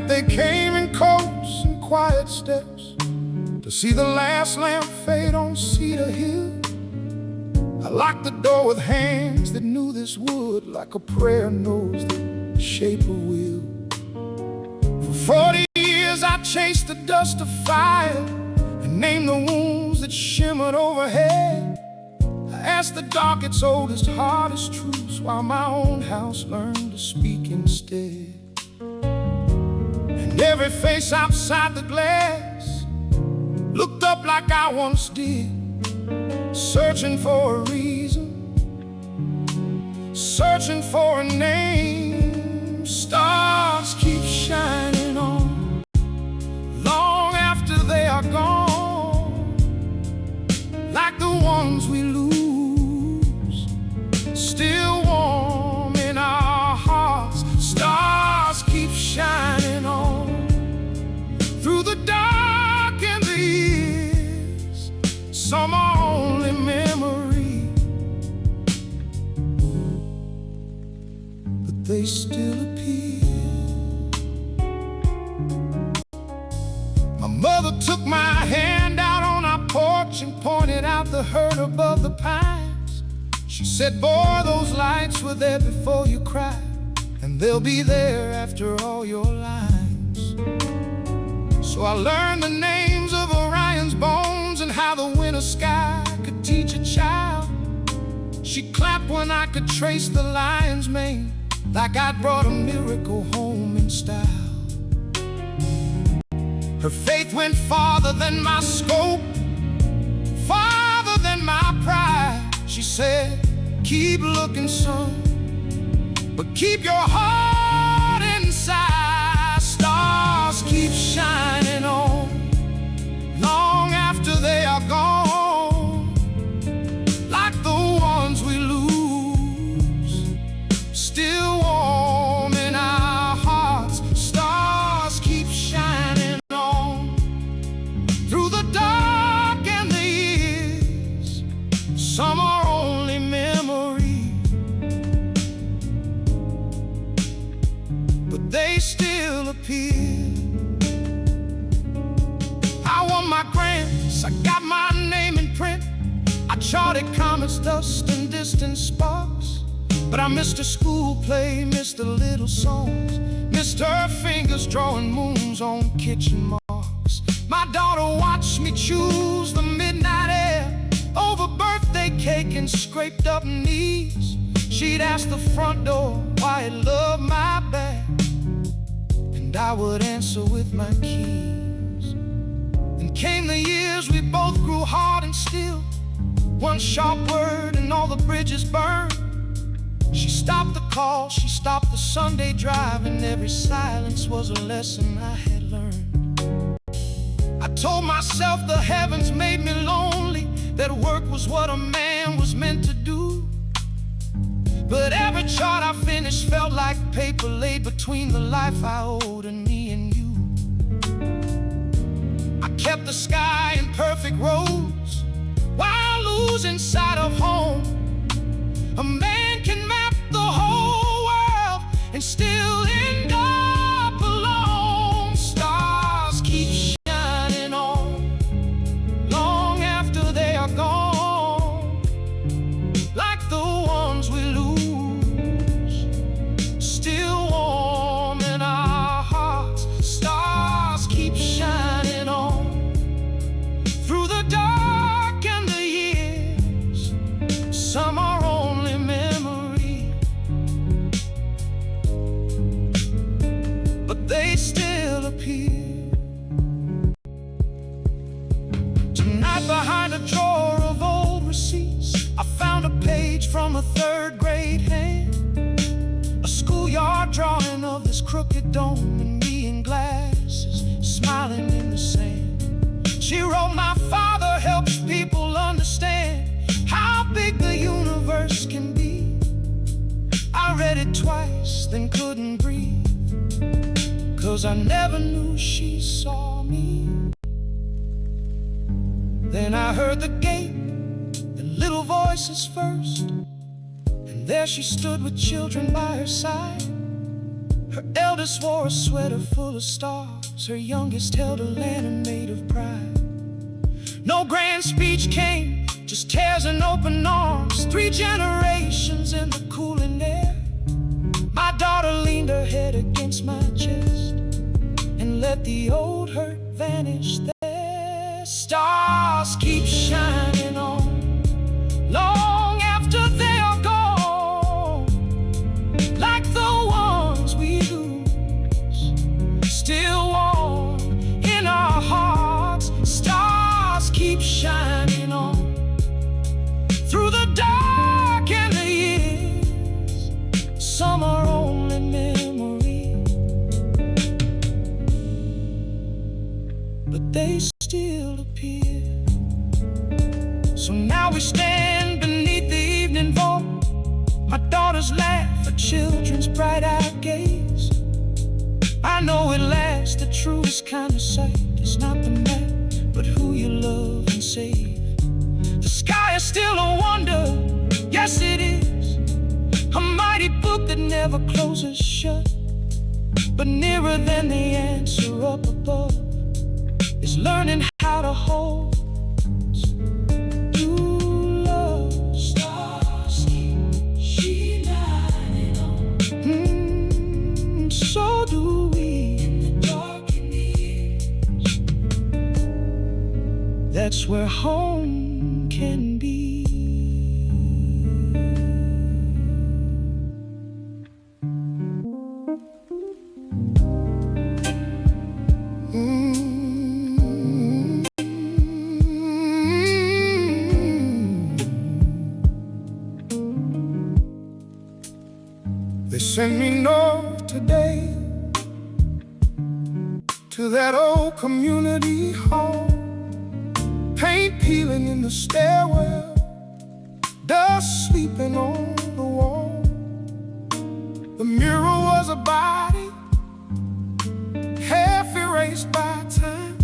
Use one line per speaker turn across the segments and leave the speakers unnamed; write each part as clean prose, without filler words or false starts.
night they came in close and quiet steps to see the last lamp fade on Cedar Hill. I locked the door with hands that knew this would, like a prayer knows the shape of will. For 40 years I chased the dust of fire and named the wounds that shimmered overhead. I asked the dark its oldest, hardest truths, while my own house learned to speak instead. And every face outside the glass looked up like I once did, searching for a reason, searching for a name. Stars keep shining on long after they are gone, like the ones we lose, still warm in our hearts. Stars keep shining on through the dark and the years. Some are only memory, but they still appear. My mother took my hand out on our porch and pointed out the hurt above the pines. She said, boy, those lights were there before you cried, and they'll be there after all your lines. So I learned the names of Orion's bones and how the winter sky could teach a child. She clapped when I could trace the lion's mane, like I'd brought a miracle home in style. Her faith went farther than my scope, farther than my pride. She said, keep looking, son, but keep your heart inside. Stars keep shining on long after they are gone, like the ones we lose, still warm in our hearts. Stars keep shining on through the dark and the years. Some are only memory, but they still appear. I won my grants, I got my name in print, I charted comets, dust, and distant sparks. But I missed a school play, missed the little songs, missed her fingers drawing moons on kitchen marks. My daughter watched me choose the midnight air over birthday cake and scraped up knees. She'd ask the front door why it loved my bag, and I would answer with my keys. Then came the years we both grew hard and still, one sharp word and all the bridges burned. She stopped the call, she stopped the Sunday drive, and every silence was a lesson I had learned. I told myself the heavens made me lonely, that work was what a man was meant to do. But every chart I finished felt like paper laid between the life I owed and me and you. I kept the sky in perfect rows while losing sight of home. A man can map the whole world and still end up alone. Stars keep shining on long after they are gone, like the ones we lose, still warm in our hearts. Stars keep shining on through the dark and the years. Some are only memory, but they still appear. Tonight behind a drawer of old receipts, I found a page from a third grade hand, a schoolyard drawing of this crooked dome and me in glasses, smiling in the sand. She wrote, my father helps people understand how big the universe can be. I read it twice, then couldn't breathe, 'cause I never knew she saw me. Then I heard the gate and little voices first, and there she stood with children by her side. Her eldest wore a sweater full of stars. Her youngest held a lantern made of pride. No grand speech came, just tears and open arms. 3 generations in the cooling air. My daughter leaned her head against my chest and let the old hurt vanish there. Stars keep shining on long after they are gone, like the ones we lose, still warm in our hearts. Stars keep shining on through the dark and the years. Some are only memory, but they still appear. So now we stand beneath the evening vault. My daughters laugh, her children's bright-eyed gaze. I know at last the truest kind of sight is not the map, but who you love and save. The sky is still a wonder, yes it is, a mighty book that never closes shut. But nearer than the answer up above is learning how to hold true love. Stars keep shining on, so do we in the dark and the years. That's where home can be. They sent me north today to that old community hall. Paint peeling in the stairwell, dust sleeping on the wall. The mirror was a body, half erased by time.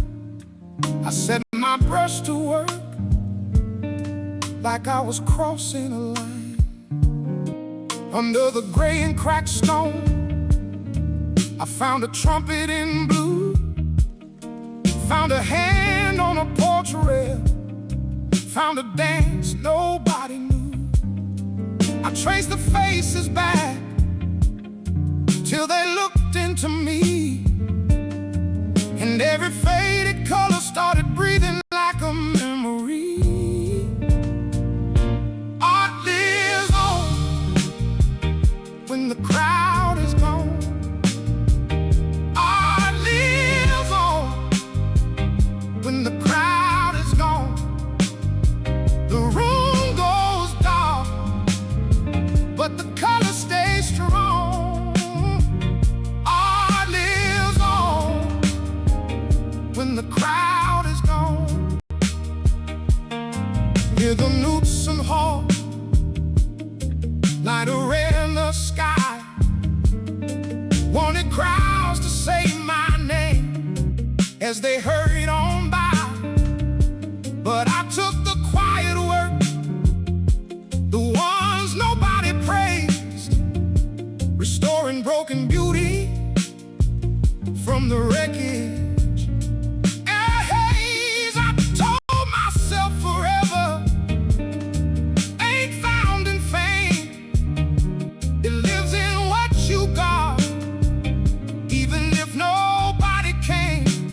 I set my brush to work like I was crossing a line. Under the gray and cracked stone, I found a trumpet in blue, found a hand on a porch rail, found a dance nobody knew. I traced the faces back till they looked into me, and every faded color started breathing like a memory. Art lives on when the crowd is gone. Art lives on when the crowd is gone. The room goes dark, but the color stays strong. Art lives on when the crowd is gone. Hear the newts and hawks light a red in the sky. Wanted crowds to say my name as they hurried on by, but I took the quiet work, the ones nobody praised, restoring broken beauty from the wreckage. I told myself forever ain't found in fame. It lives in what you got, even if nobody came.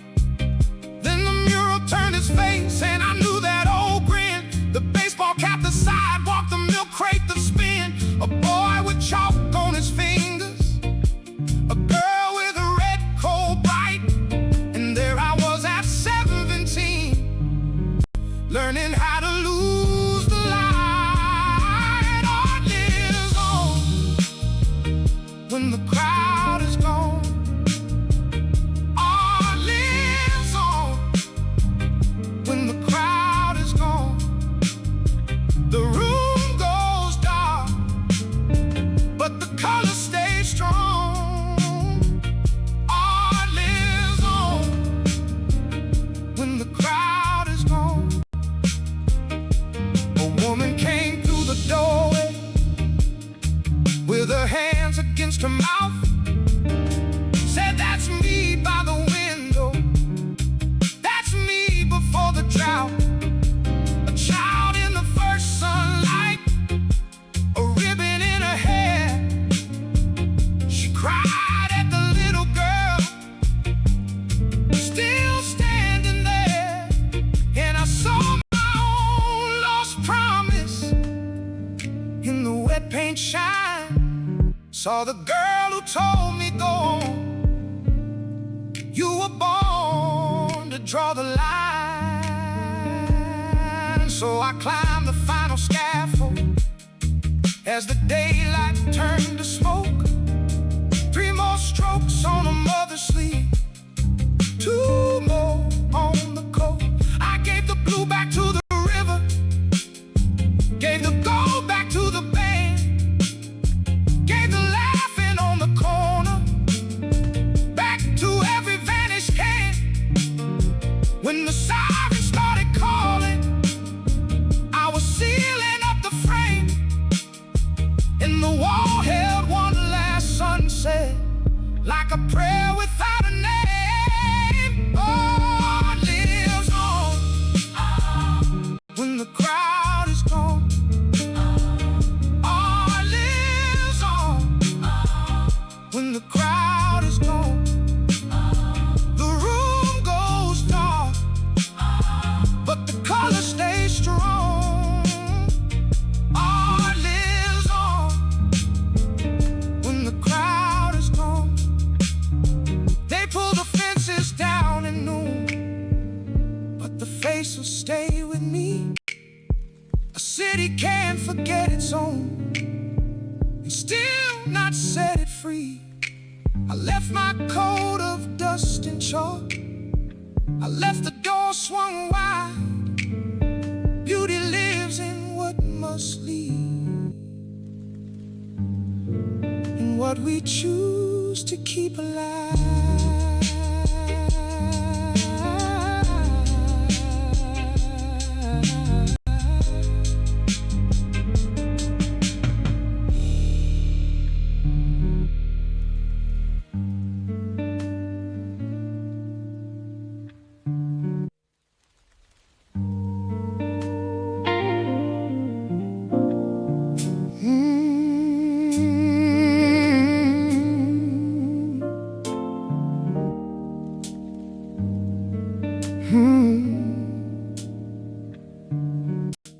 saw the girl who told me go on. You were born to draw the line. And so I climbed the final scaffold as the daylight turned to smoke. 3 more strokes on a mother's sleeve, 2 more on the coat. I gave the blue back to the river, gave the gold back to the band, gave the laughing on the corner back to every vanished hand. When the sirens started calling, I was sealing up the frame, and the wall held one last sunset, like a prayer without a name. Oh, it lives on when the crowd is gone. Oh, it lives on when the crowd is gone. The room goes dark, but the color stays strong. Oh, it lives on when the crowd is gone. They pull the fences down at noon, but the face will stay with me. A city can't forget its own and still not set it free. I left my coat of dust and chalk, I left the door swung wide. Beauty lives in what must leave, in what we choose to keep alive.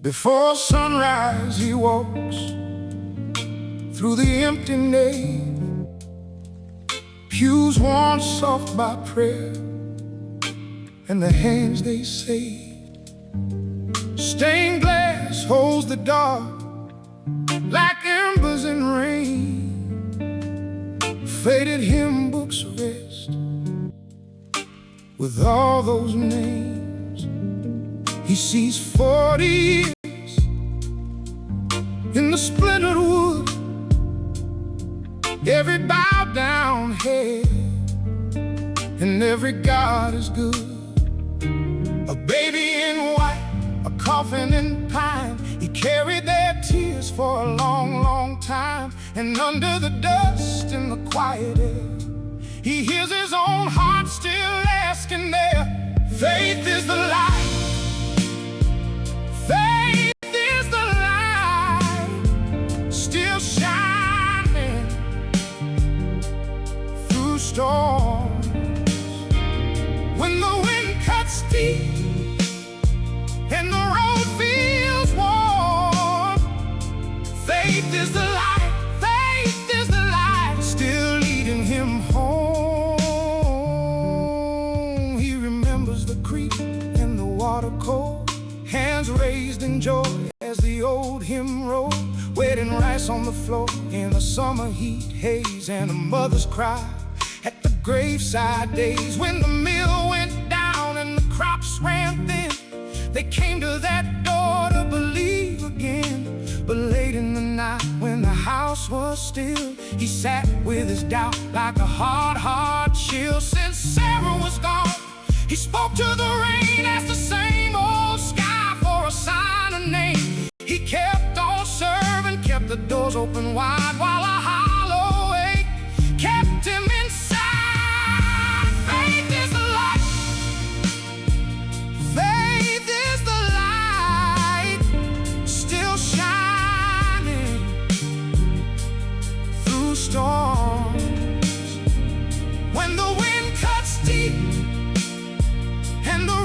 Before sunrise he walks through the empty nave, pews worn soft by prayer and the hands they saved. Stained glass holds the dark like embers in rain. Faded hymn books rest with all those names. He sees 40 years in the splintered wood, every bowed down head and every God is good. A baby in white, a coffin in pine, he carried their tears for a long, long time. And under the dust in the quiet air, he hears his own heart still asking there. Faith is the light. Faith is the light, still shining through storms. When the wind cuts deep and the road feels warm, faith is the light, faith is the light, still leading him home. He remembers the creek and the water cold, hands raised in joy as the old hymn rolled. Wetting rice on the floor in the summer heat haze, and a mother's cry at the graveside days. When the mill went down and the crops ran thin, they came to that door to believe again. But late in the night when the house was still, he sat with his doubt like a hard, hard chill. Since Sarah was gone, he spoke to the rain, asked the same old sky for a sign, a name. He kept on serving, kept the doors open wide, while a hollow ache kept him inside. Faith is the light. Faith is the light, still shining through storms. When the wind cuts deep and the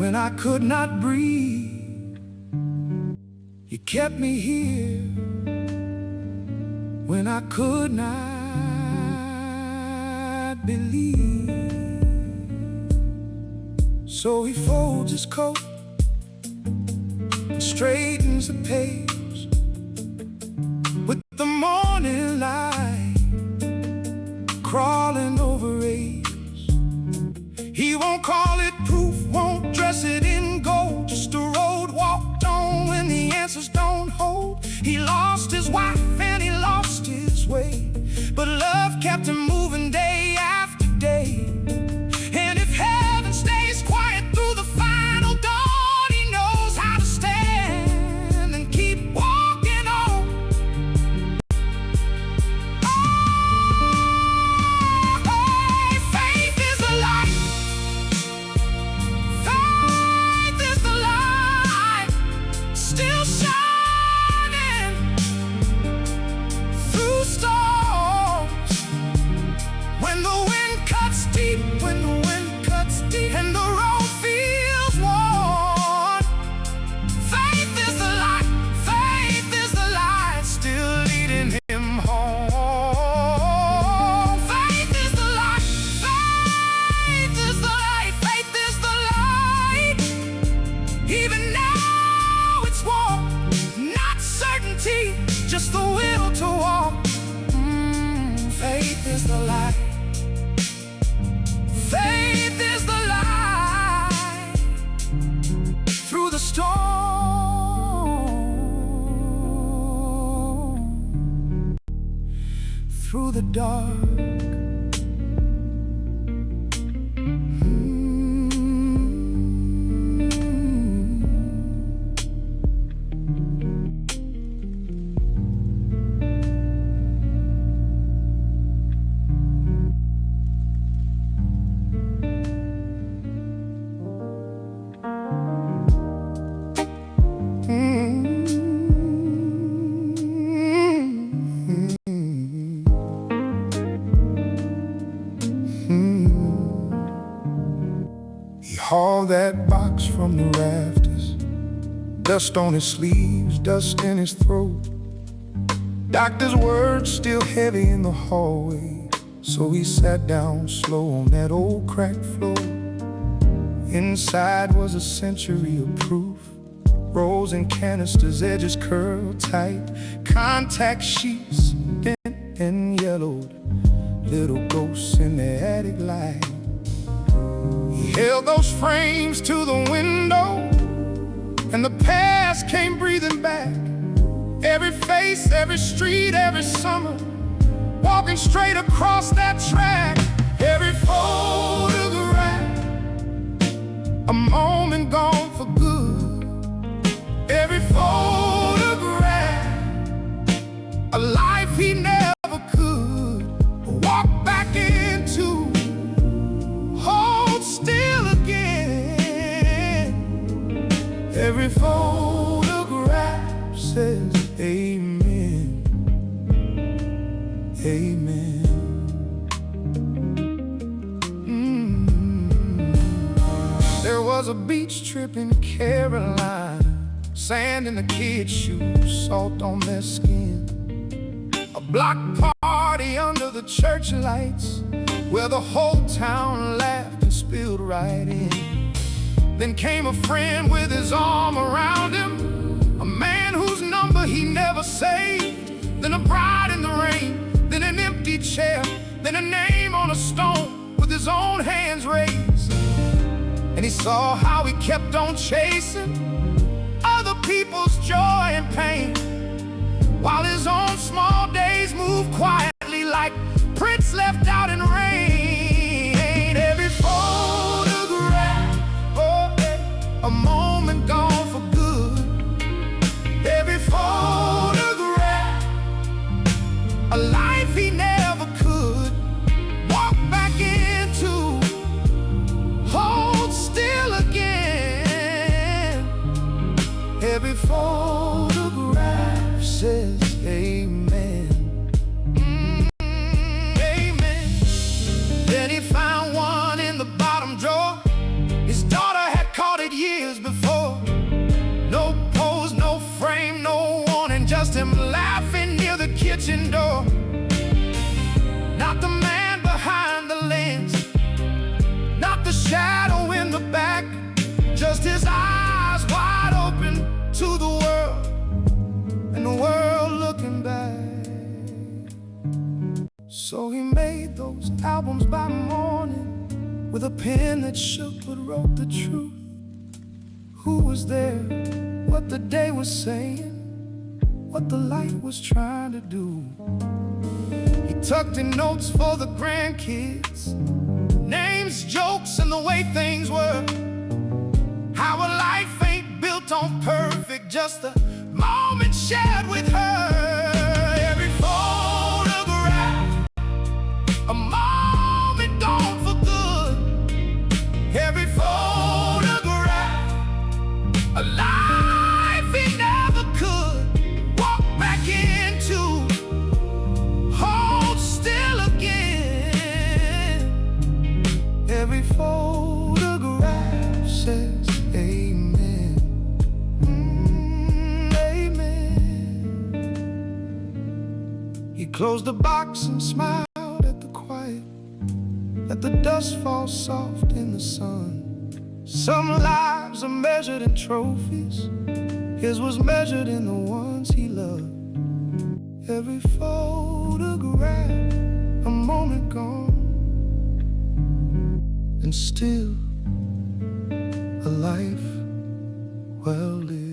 when I could not breathe. You kept me here when I could not believe. So he folds his coat and straightens the page with the morning light crawling over age. He won't call it proof, won't dress it in gold, just a road walked on when the answers don't hold. He lost his wife and he lost his way, but love kept him moving day after day. And if heaven stays quiet through the final dawn, he knows how to stand and keep walking on. Oh, hey, faith is the light. Faith is the light, still shining through storms. When the wind cuts deep, when the wind cuts deep, and the road feels worn, faith is the light, faith is the light, still leading him home. Faith is the light, faith is the light, faith is the light. Even now it's warm, not certainty, just the will to walk. Faith is the light. Faith is the light through the storm, through the dark. He hauled that box from the rafters, dust on his sleeves, dust in his throat. Doctor's words still heavy in the hallway, so he sat down slow on that old cracked floor. Inside was a century of proof, rolls and canisters, edges curled tight, contact sheets bent and yellowed, little ghosts in the attic light. He held those frames to the window, and the past came breathing back. Every face, every street, every summer, walking straight across that track. Every photograph, a moment gone for good. Every photograph, a life he never could walk back into. Hold still again. Every photograph says amen, amen. There was a beach trip in Carolina, sand in the kids' shoes, salt on their skin. A block party under the church lights, where the whole town laughed and spilled right in. Then came a friend with his arm around him, a man whose number he never saved. Then a bride in the rain, then an empty chair, then a name on a stone with his own hands raised. And he saw how he kept on chasing other people's joy and pain, while his own small days moved quietly like prints left out in rain. Every photograph, a moment gone for good. Every photograph, a life he never could walk back into. Hold still again. Every photograph says amen, amen. Then he found one in the bottom drawer. His daughter had caught it shadow in the back, just his eyes wide open to the world, and the world looking back. So he made those albums by morning, with a pen that shook but wrote the truth. Who was there, what the day was saying, what the light was trying to do. He tucked in notes for the grandkids, names, jokes, and the way things were. How a life ain't built on perfect, just a moment shared with her. Every photograph, a moment gone for good. Every photograph, a life he never could walk back into, hold still again. Every photograph says amen, amen. He closed the box and smiled at the quiet, let the dust fall soft in the sun. Some lives are measured in trophies, his was measured in the ones he loved. Every photograph, a moment gone, and still a life well lived.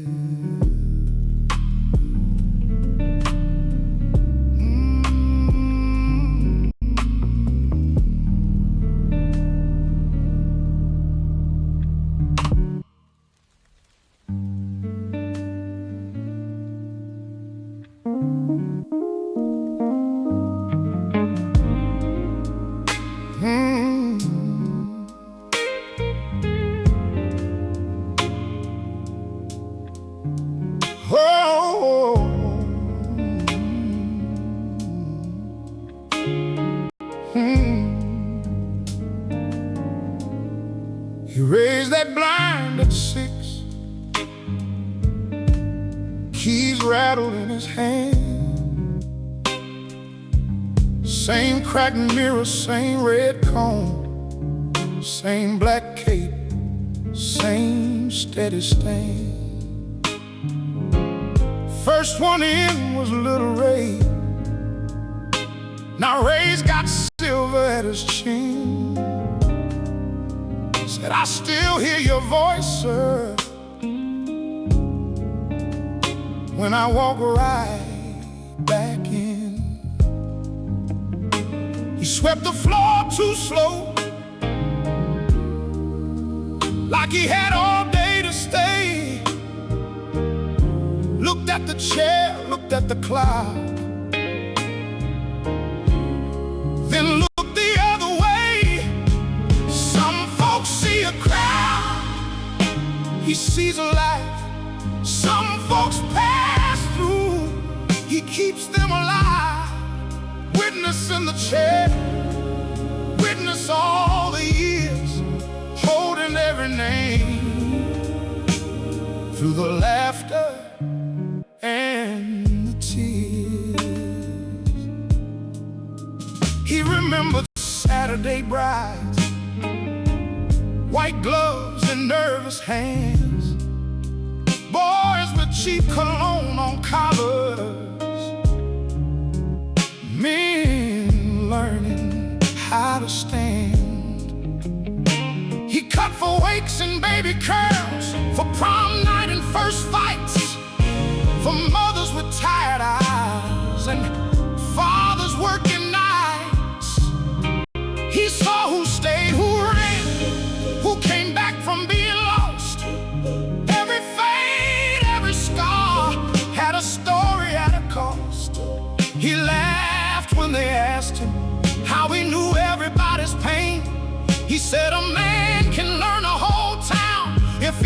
He raised that blind at 6, keys rattled in his hand. Same cracked mirror, same red cone, same black cape, same steady stand. First one in was little Ray. Now Ray's got silver at his chin. Said, I still hear your voice, sir, when I walk right back in. He swept the floor too slow, like he had all day to stay. Looked at the chair, looked at the clock, then looked the other way. Some folks see a crowd, he sees a life. Some folks pass through, he keeps them alive. Witness in the chair, witness all the years, holding every name, through the laughter and the tears. He remembered Saturday brides, white gloves and nervous hands, boys with cheap cologne on collars, men learning how to stand. He cut for wakes and baby curls, for prom night and first fights, for mothers with tired eyes and fathers working nights. He saw who stayed, who ran, who came back from being lost. Every fade, every scar had a story at a cost. He laughed when they asked him how he knew everybody's pain. He said, a man can learn a whole town if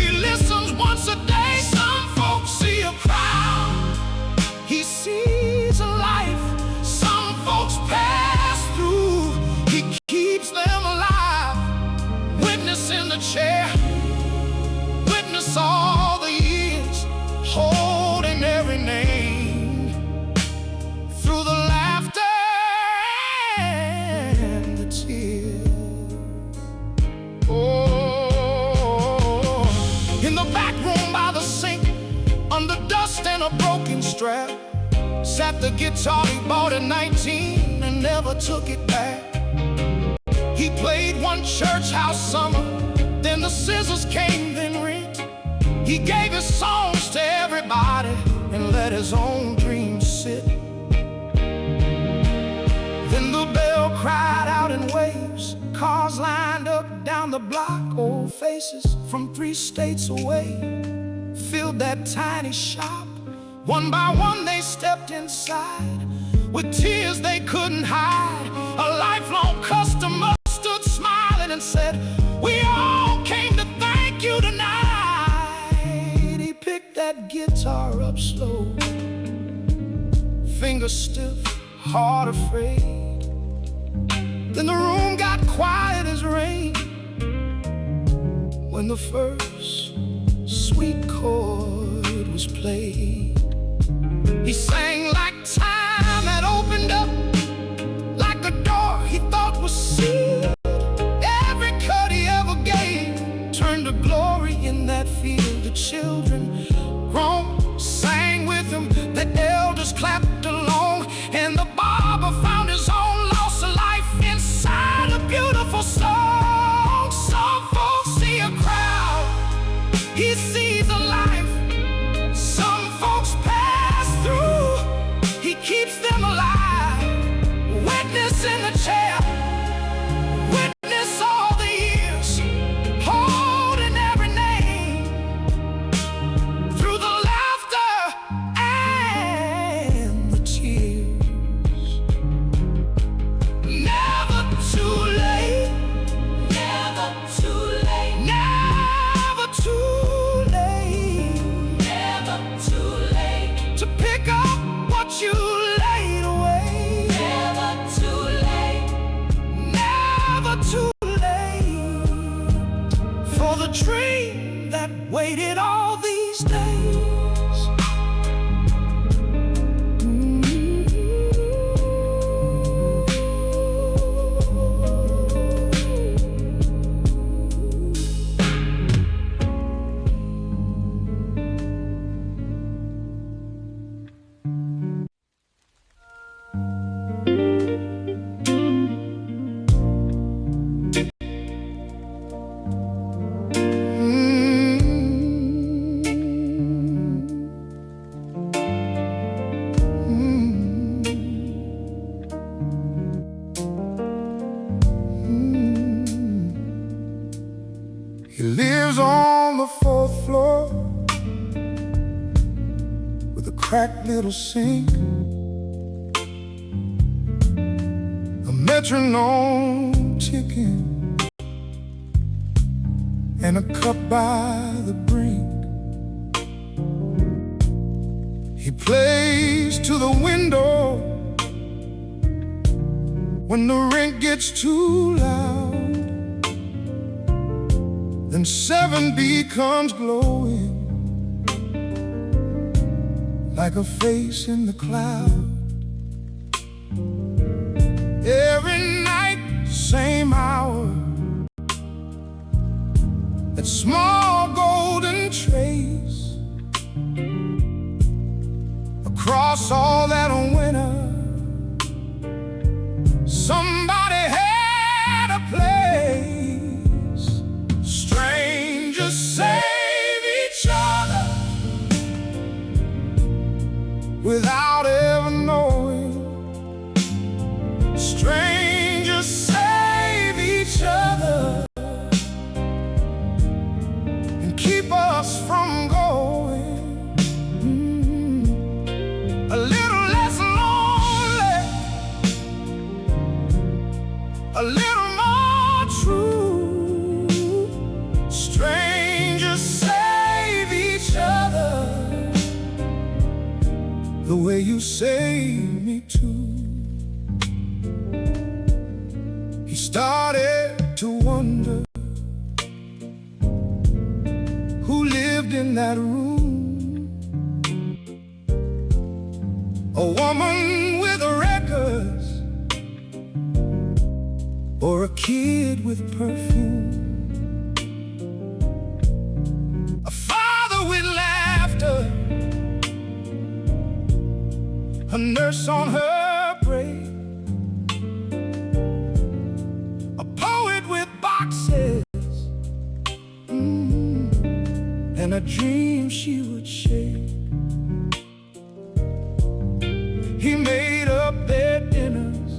In the back room by the sink, under dust and a broken strap, sat the guitar he bought at 19 and never took it back. He played one church house summer, then the scissors came, then rent. He gave his songs to everybody and let his own dreams sit. Then the bell cried out in waves, cars lined up down the block, old faces from 3 states away filled that tiny shop. One by one they stepped inside, with tears they couldn't hide. A lifelong customer stood smiling and said, "We all came to thank you tonight." He picked that guitar up slow, fingers stiff, heart afraid. Then the room got quiet as rain when the first sweet chord was played. He sang like time had opened up, like a door he thought was sealed. Every cut he ever gave turned to glory in that field. The children groaned, sang with him, the elders clapped along, and the barber found his own loss of life inside a beautiful song. Some folks see a crowd, he sees a life. Some folks pass through, he keeps them alive. Witness in the chair, witness all the years, holding every name through the laughter and the tears. Never too late, never too late, never too late, never too late to pick up what you laid away. Never too late, never too late for the dream that waited all these days. He lives on the 4th floor with a cracked little sink, a metronome ticking, and a cup by the brink. He plays to the window when the rent gets too loud. Then 7 becomes glowing like a face in the cloud. Every night, same hour, that small golden trace across all that winter. Somebody had a place. Strangers save each other without ever knowing. Strangers save each other and keep us from going. A little less lonely, a little more true. Strangers save each other the way you save me too. He started to wonder who lived in that room. A woman with records, or a kid with perfume, a a nurse on her break, a poet with boxes, and a dream she would shake. He made up their dinners,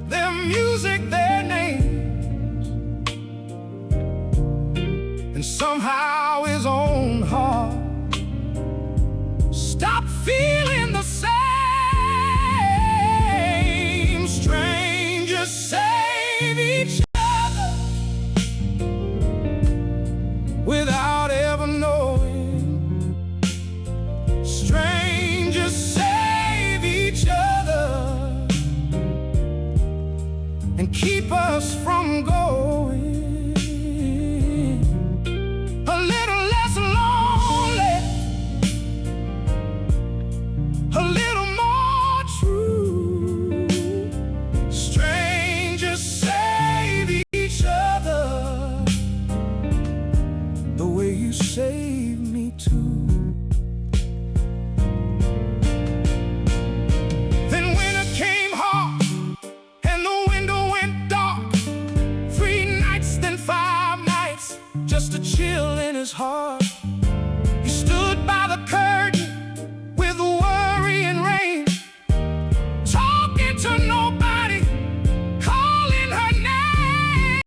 their music, their names, and somehow his own heart stopped feeling the same. Strangers save each other without ever knowing. Strangers save each other and keep us from going. A little less lonely, a little more true. Strangers save each other the way you save me too. Then winter came hard and the window went dark. 3 nights, then 5 nights, just a chill in his heart. He stood by the curtain with worry and rain, talking to nobody, calling her name.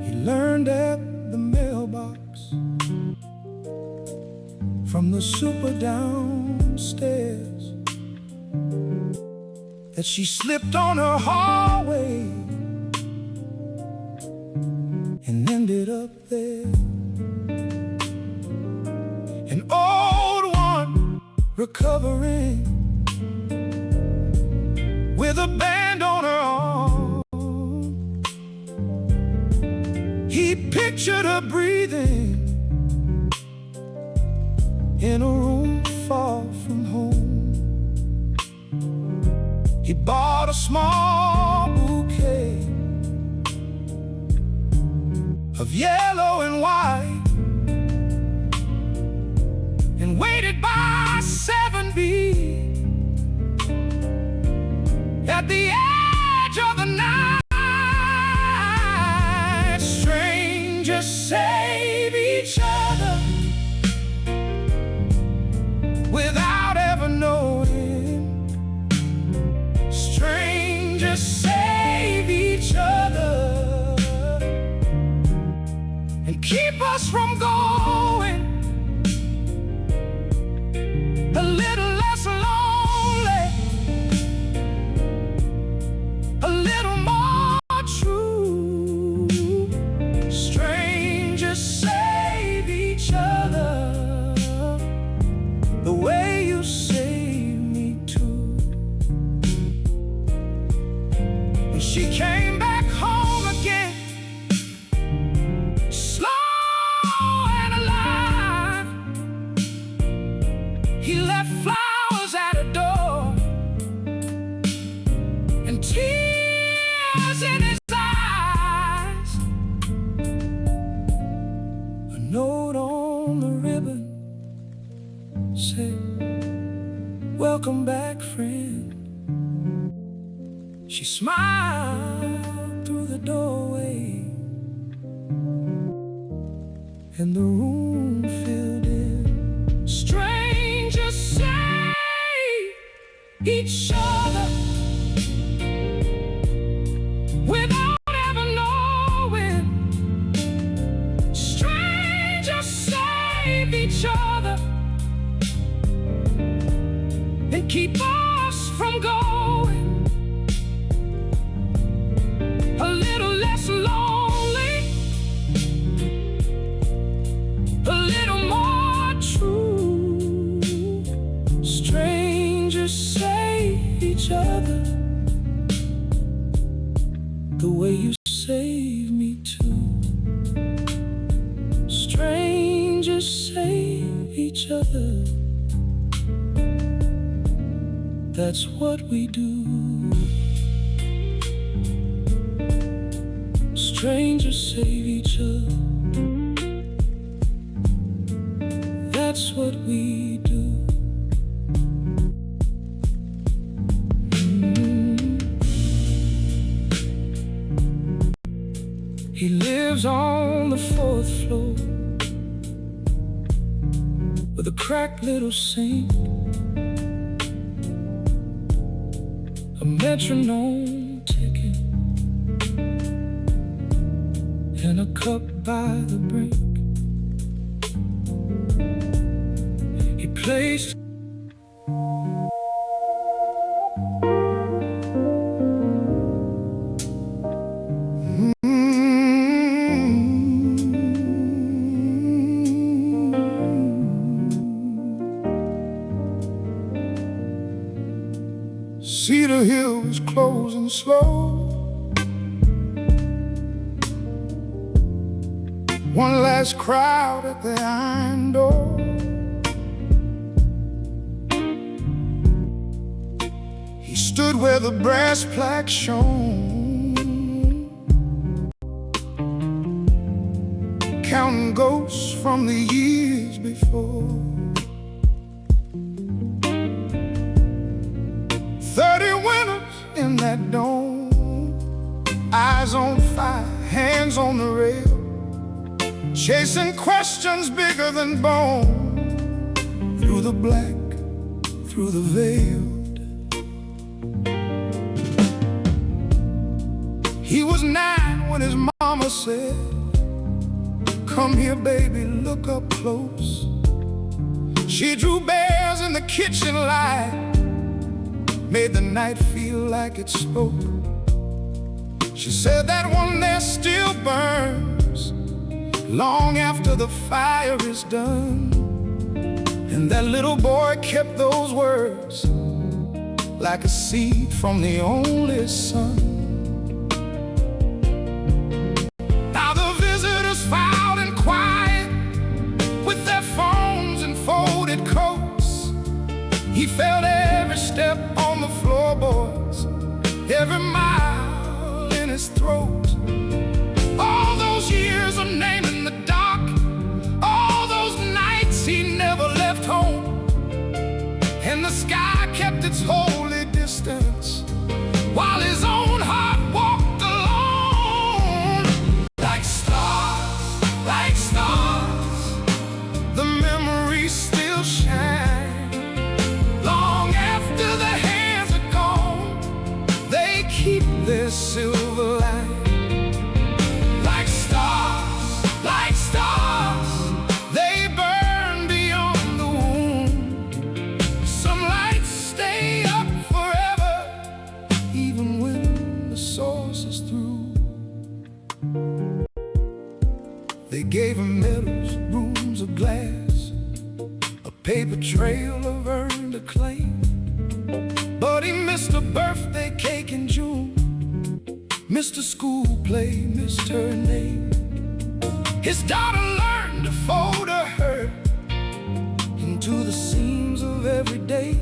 He learned at the mailbox from the super downstairs that she slipped on her hallway and ended up there. An old one recovering with a band on her arm. He pictured her breathing in a room far from home. He bought a small bouquet of yellow and white and waited by 7B at the edge of the night. Strangers save each other without ever knowing. Strangers save each other and keep us from going. A little less lonely, a little more true. Strangers save each other the way you save me too. When she came back home again, slow and alive, he left flowers at her door and tears in his eyes. A note on the ribbon said, "Welcome back, friend." She smiled through the doorway and the room filled in. Strangers save each other without ever knowing. Strangers save each other and keep us from going. A little less lonely, a little more true. Strangers save each other the way you save me too. Strangers save each other. That's what we do. Strangers save each other. That's that's what we do. He lives on the 4th floor with a cracked little sink, a metronome ticking, and a cup by the brink. He plays Cedar Hill is closing slow. One last crowd at the iron door. He stood where the brass plaque shone, counting ghosts from the years before. 30 winters in that dome, eyes on fire, hands on the rail, chasing questions bigger than bone, through the black, through the veiled. He was 9 when his mama said, "Come here, baby, look up close." She drew bears in the kitchen light, made the night feel like it spoke. She said that one there still burns long after the fire is done. And that little boy kept those words like a seed from the only son. Now the visitors filed in quiet with their phones and folded coats. He felt every step on the floorboards, every mile in his throat. All those years of naming the dark, all those nights he never left home, and the sky kept its holy distance while his own heart walked alone. Like stars, the memories still shine. Long after the hands are gone, they keep their silver light. Like stars, they burn beyond the wound. Some lights stay up forever, even when the source is through. They gave him medals, rooms of glass, a paper trail of earned acclaim. But he missed a birthday cake in June, missed a school play, missed her name. His daughter learned to fold her hurt into the seams of every day.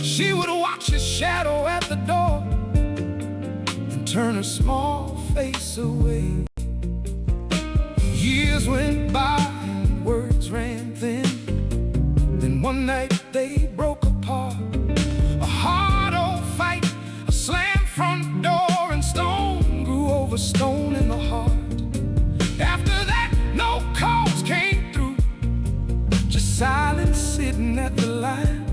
She would watch his shadow at the door and turn her small face away. Years went by and words ran thin. Then one night they broke apart. A hard old fight, a slammed front door, and stone grew over stone in the heart. After that, no calls came through, just silence sitting at the line.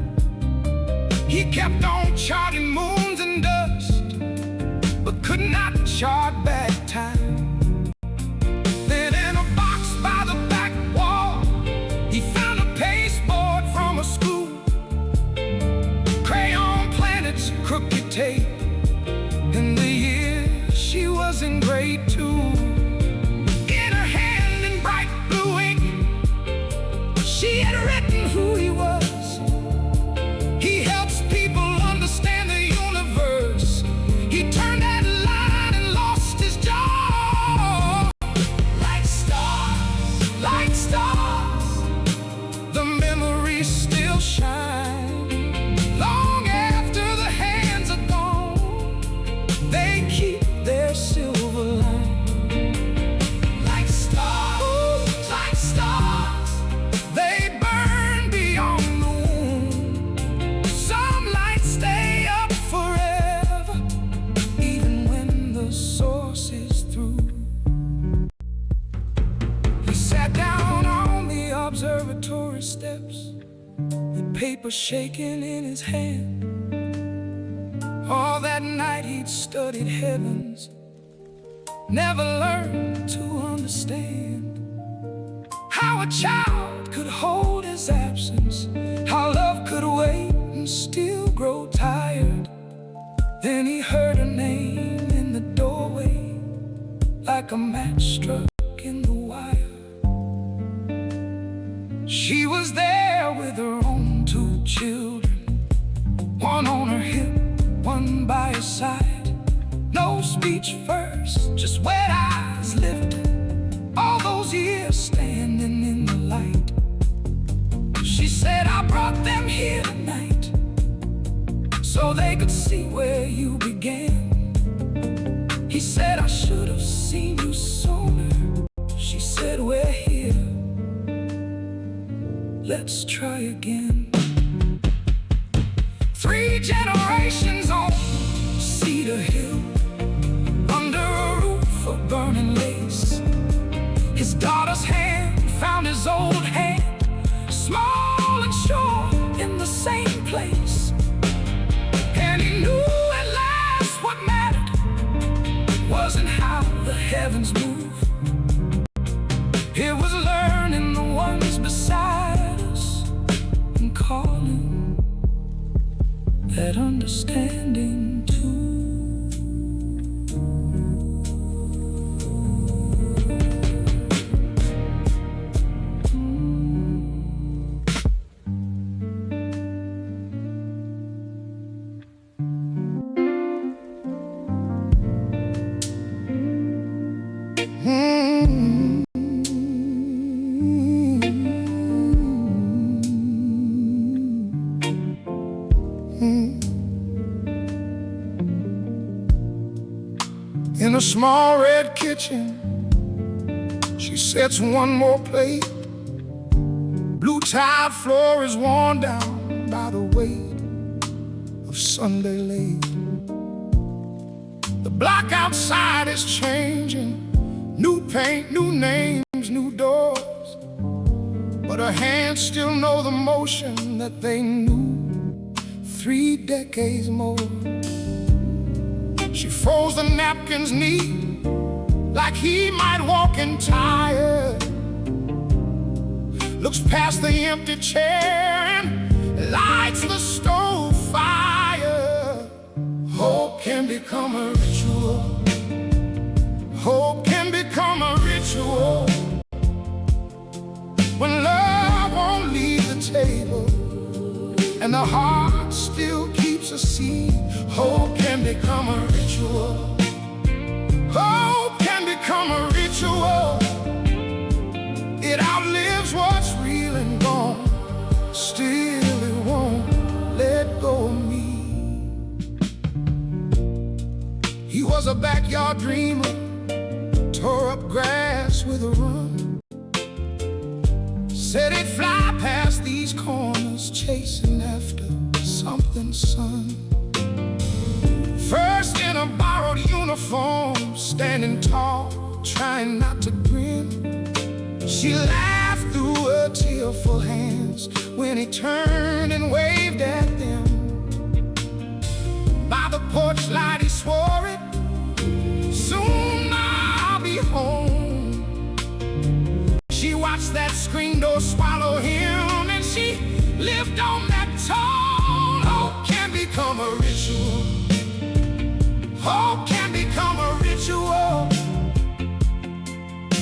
He kept on charting moons and dust, but could not chart back time. Then in a box by the back wall, he found a pasteboard from a school, crayon planets, crooked tape, and the year she was in grade 2. In her hand in bright blue ink, she had written who he was. He helps people understand the universe. He turned that line and lost his her steps, the paper shaking in his hand. All that night he'd studied heavens, never learned to understand how a child could hold his absence, how love could wait and still grow tired. Then he heard her name in the doorway, like a match struck in the wire. She was there with her own 2 children, one on her hip, one by her side. No speech first, just wet eyes lifted, all those years standing in the light. She said, I brought them here tonight so they could see where you began. He said, I should have seen you sooner. She said, we're here, let's try again. 3 generations on Cedar Hill, under a roof of burning lace. His daughter's hand found his old hand, small and sure in the same place. And he knew at last what mattered wasn't how the heavens move, it was learning the ones beside us and calling that understanding too. In a small red kitchen, she sets one more plate. Blue tile floor is worn down by the weight of Sunday late. The block outside is changing, new paint, new names, new doors, but her hands still know the motion that they knew 3 decades more. She folds the napkins neat, like he might walk in tired. Looks past the empty chair and lights the stove fire. Hope can become a ritual. Hope can become a ritual when love won't leave the table and the heart still keeps a seed. Hope can become a ritual. Hope can become a ritual. It outlives what's real and gone. Still it won't let go of me. He was a backyard dreamer, tore up grass with a run. Said he'd fly past these corners, chasing after something, son. First in a borrowed uniform, standing tall, trying not to grin. She laughed through her tearful hands when he turned and waved at them. By the porch light he swore it, soon I'll be home. She watched that screen door swallow him, and she lived on that tone. Hope can become a ritual. Hope can become a ritual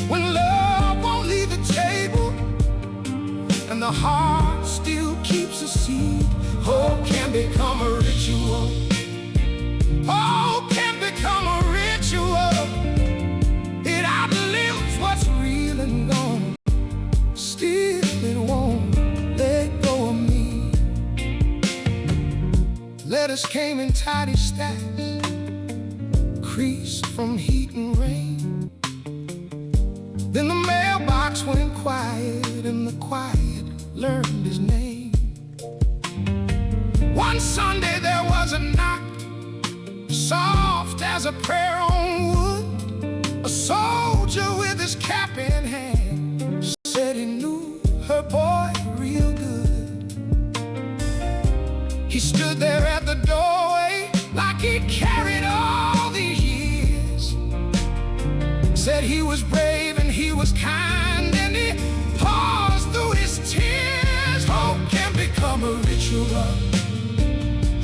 when love won't leave the table and the heart still keeps a seed. Hope can become a ritual. Hope can become a ritual. It outlives what's real and gone. Still it won't let go of me. Letters came in tidy stacks, creased from heat and rain. Then the mailbox went quiet, and the quiet learned his name. One Sunday there was a knock, soft as a prayer on wood. A soldier with his cap in hand said he knew her boy real was brave and he was kind, and he paused through his tears. Hope can become a ritual.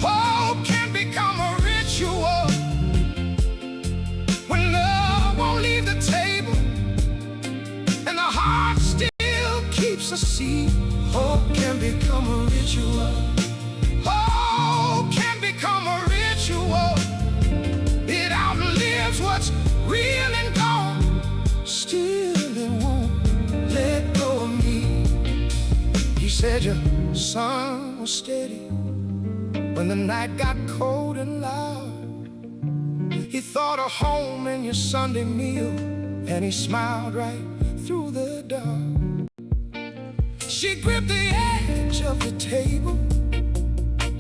Hope can become a ritual. When love won't leave the table and the heart still keeps a seat, hope can become a ritual. Hope can become a ritual. It outlives what's real and gone. Still it won't let go of me. He said your sun was steady when the night got cold and loud. He thought of home and your Sunday meal, and he smiled right through the dark. She gripped the edge of the table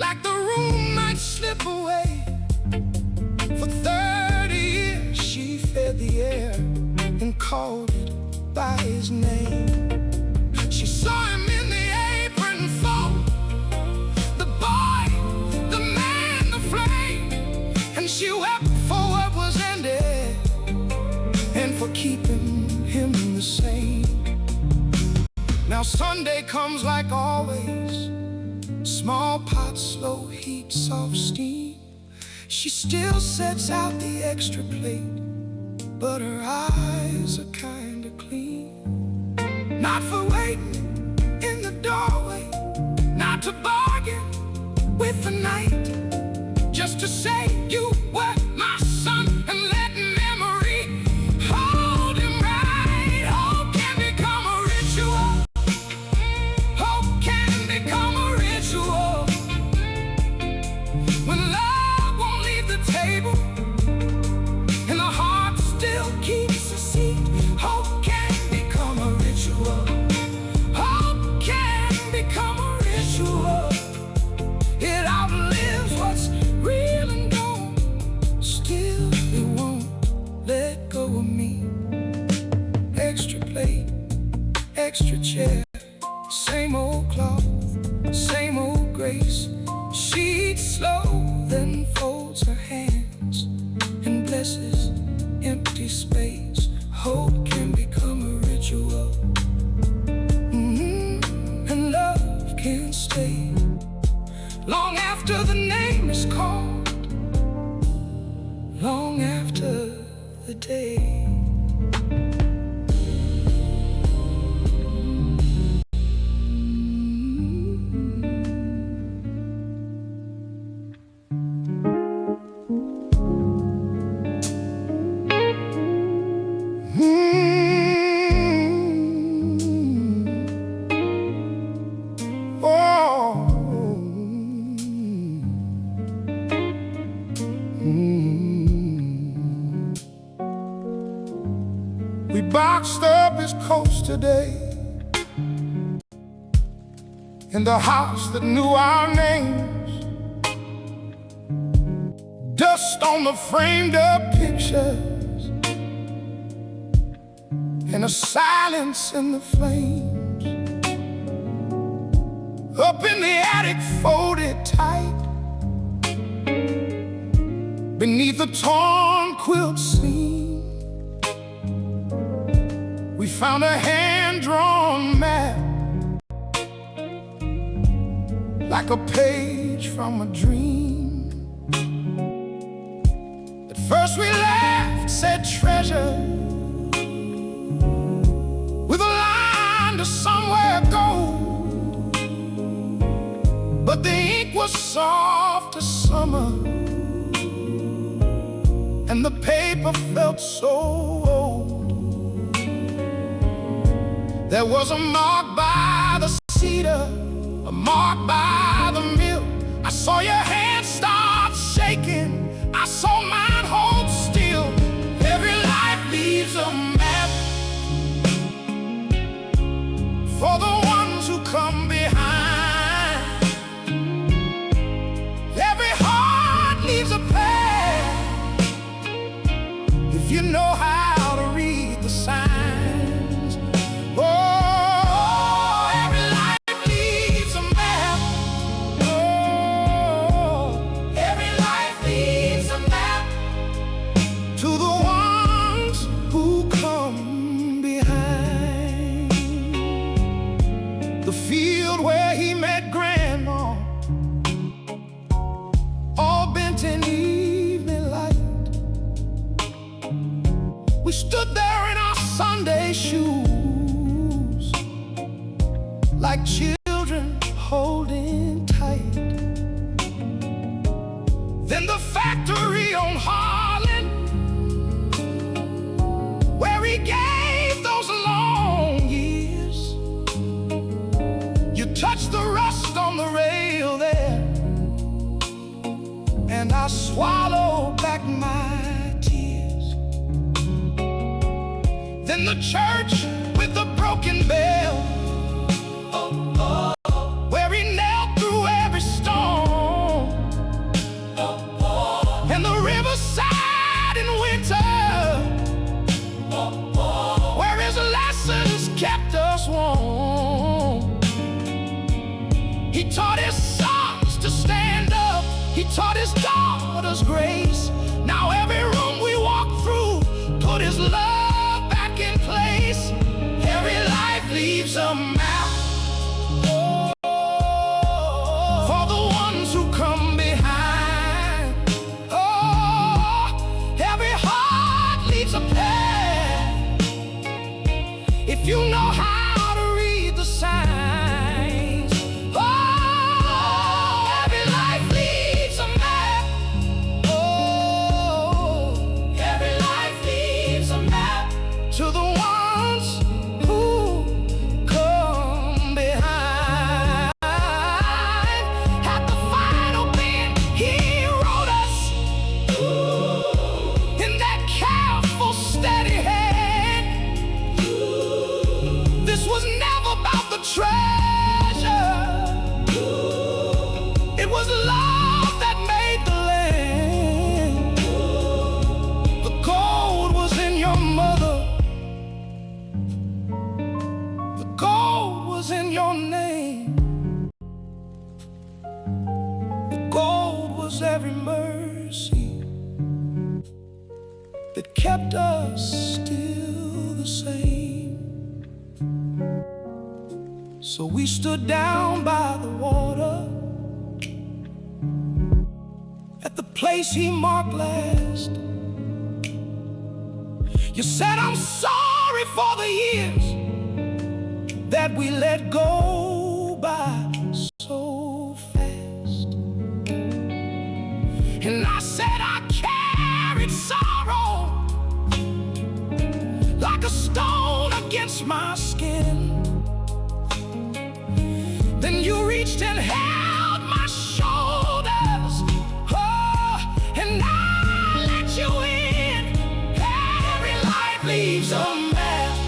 like the room might slip away. For 30 years she fed the air and called it by his name. She saw him in the apron fold, the boy, the man, the flame, and she wept for what was ended and for keeping him the same. Now Sunday comes like always, small pot, slow heat, soft steam. She still sets out the extra plate, but her eyes are kinda clean. Not for waiting in the doorway, not to bargain with the night, just to say you were my son and let memory hold him right. Hope can become a ritual. Hope can become a ritual. When love won't leave the table and the heart still keeps a seat, hope can become a ritual. Hope can become a ritual. It outlives what's real and gone. Still it won't let go of me. Extra plate, extra chair, same old cloth, same old grace. She eats slow, then folds her hands and blesses empty space. Hope can become a ritual. And love can stay long after the name is called, long after the day. We boxed up his coast today in the house that knew our names. Dust on the framed up pictures and a silence in the flames. Up in the attic, folded tight beneath a torn quilt seam, we found a hand-drawn map, like a page from a dream. At first we laughed, said treasure, with a line to somewhere gold. But the ink was soft as summer, and the paper felt so old. There was a mark by the cedar, a mark by the mill. I saw your hand start shaking, I saw mine hold still. Every life leaves a map for the ones who come behind. Every heart leaves a path if you know how to read the signs. in our Sunday shoes, like children holding tight. Then the factory on Harlan, where he gave those long years. You touched the rust on the rail there, and I swallowed back my tears. Then the church with the broken bell, where he knelt through every storm, and the riverside in winter, where his lessons kept us warm. He taught his sons to stand up, he taught his daughters grace. Now every room we walk through, put his love back in place. Every life leaves a map for the ones who come behind. Oh, every heart leaves a path, if you know how to read the signs. Oh, every life leaves a map. Oh, every life leaves a map to the ones who come behind. At the final bend, he wrote us in that careful, steady hand. This was never about the treasure, it was love that made the land. The gold was in your mother, the gold was in your name. The gold was every mercy that kept us still the same. So we stood down by the water, at the place he marked last. You said, I'm sorry for the years that we let go by so fast. And I said, I carried sorrow like a stone against my skin. Then you reached and held my shoulders, oh, and I let you in. Every life leaves a map,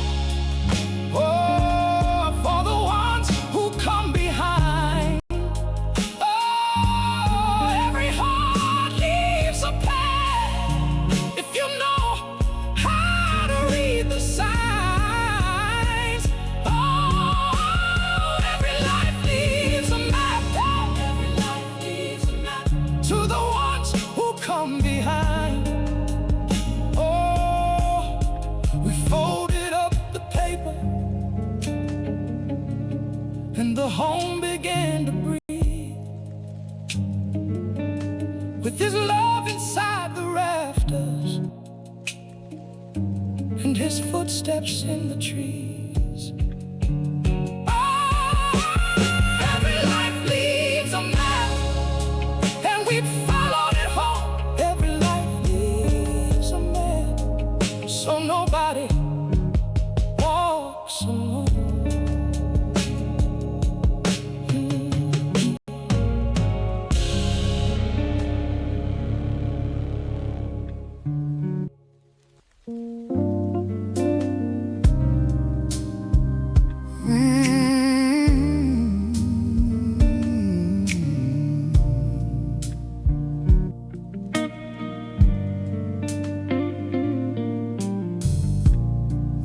oh, for the ones who come behind. Oh, every heart leaves a path, if you know how to read the signs. Come behind. Oh, we folded up the paper, and the home began to breathe, with his love inside the rafters, and his footsteps in the trees. Oh, every life leaves a map, and we followed it home. So nobody walks alone.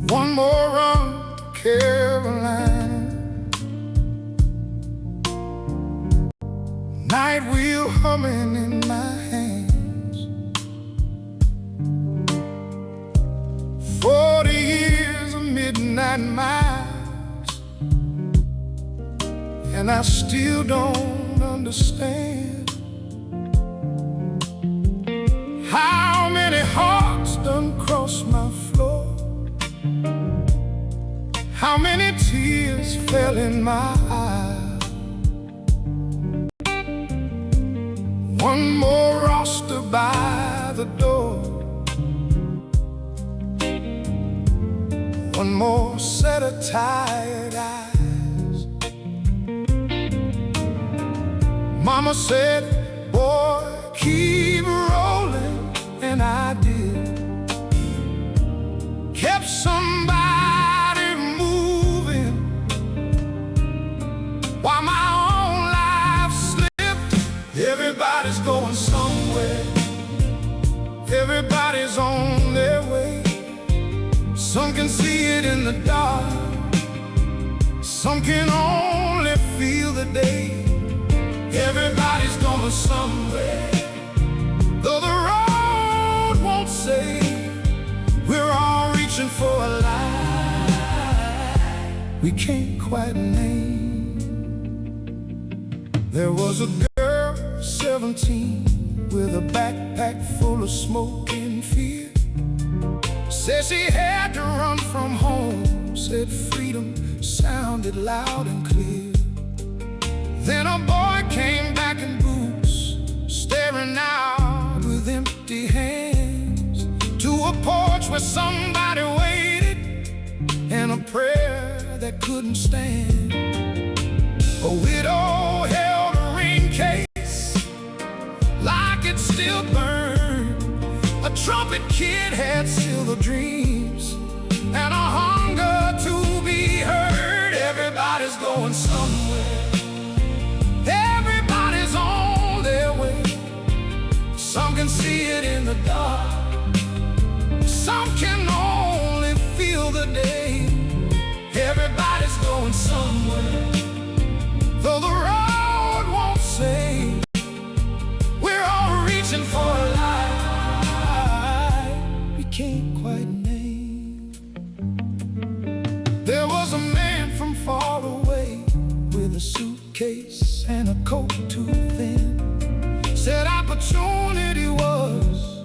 One more run to Carolina, night wheel humming in my hands. 40 years of midnight miles, and I still don't understand how many hearts done crossed my floor How many tears fell in my eyes? One more roster by the door, one more set of tired eyes. Mama said, boy, keep rolling, and I did. Kept somebody moving while my own life slipped. Everybody's going somewhere, everybody's on their way. Some can see it in the dark, some can only feel the day. Everybody's going somewhere, though the road won't say. We're all reaching for a light we can't quite name. There was a girl, 17, with a backpack full of smoke and fear. Said she had to run from home, said freedom sounded loud and clear. Then a boy came back in boots, staring out with empty hands, to a porch where somebody waited, and a prayer that couldn't stand. A widow held a ring case like it still burned. A trumpet kid had silver dreams and a hunger to be heard. Everybody's going somewhere, everybody's on their way. Some can see it in the dark, some can only feel the day. Everybody's going somewhere, though the road won't say. We're all reaching for a light we can't quite name. There was a man from far away with a suitcase and a coat too thin. Said opportunity was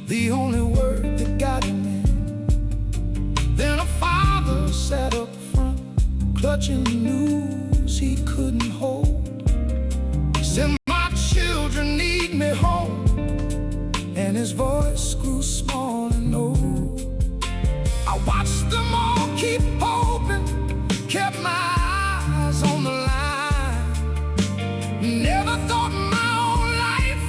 the only word that got him in. Then a father sat up front, clutching the news he couldn't hold. Said, my children need me home, and his voice grew small and old. I watched them all keep hoping, kept my eyes on the line. Never thought my own life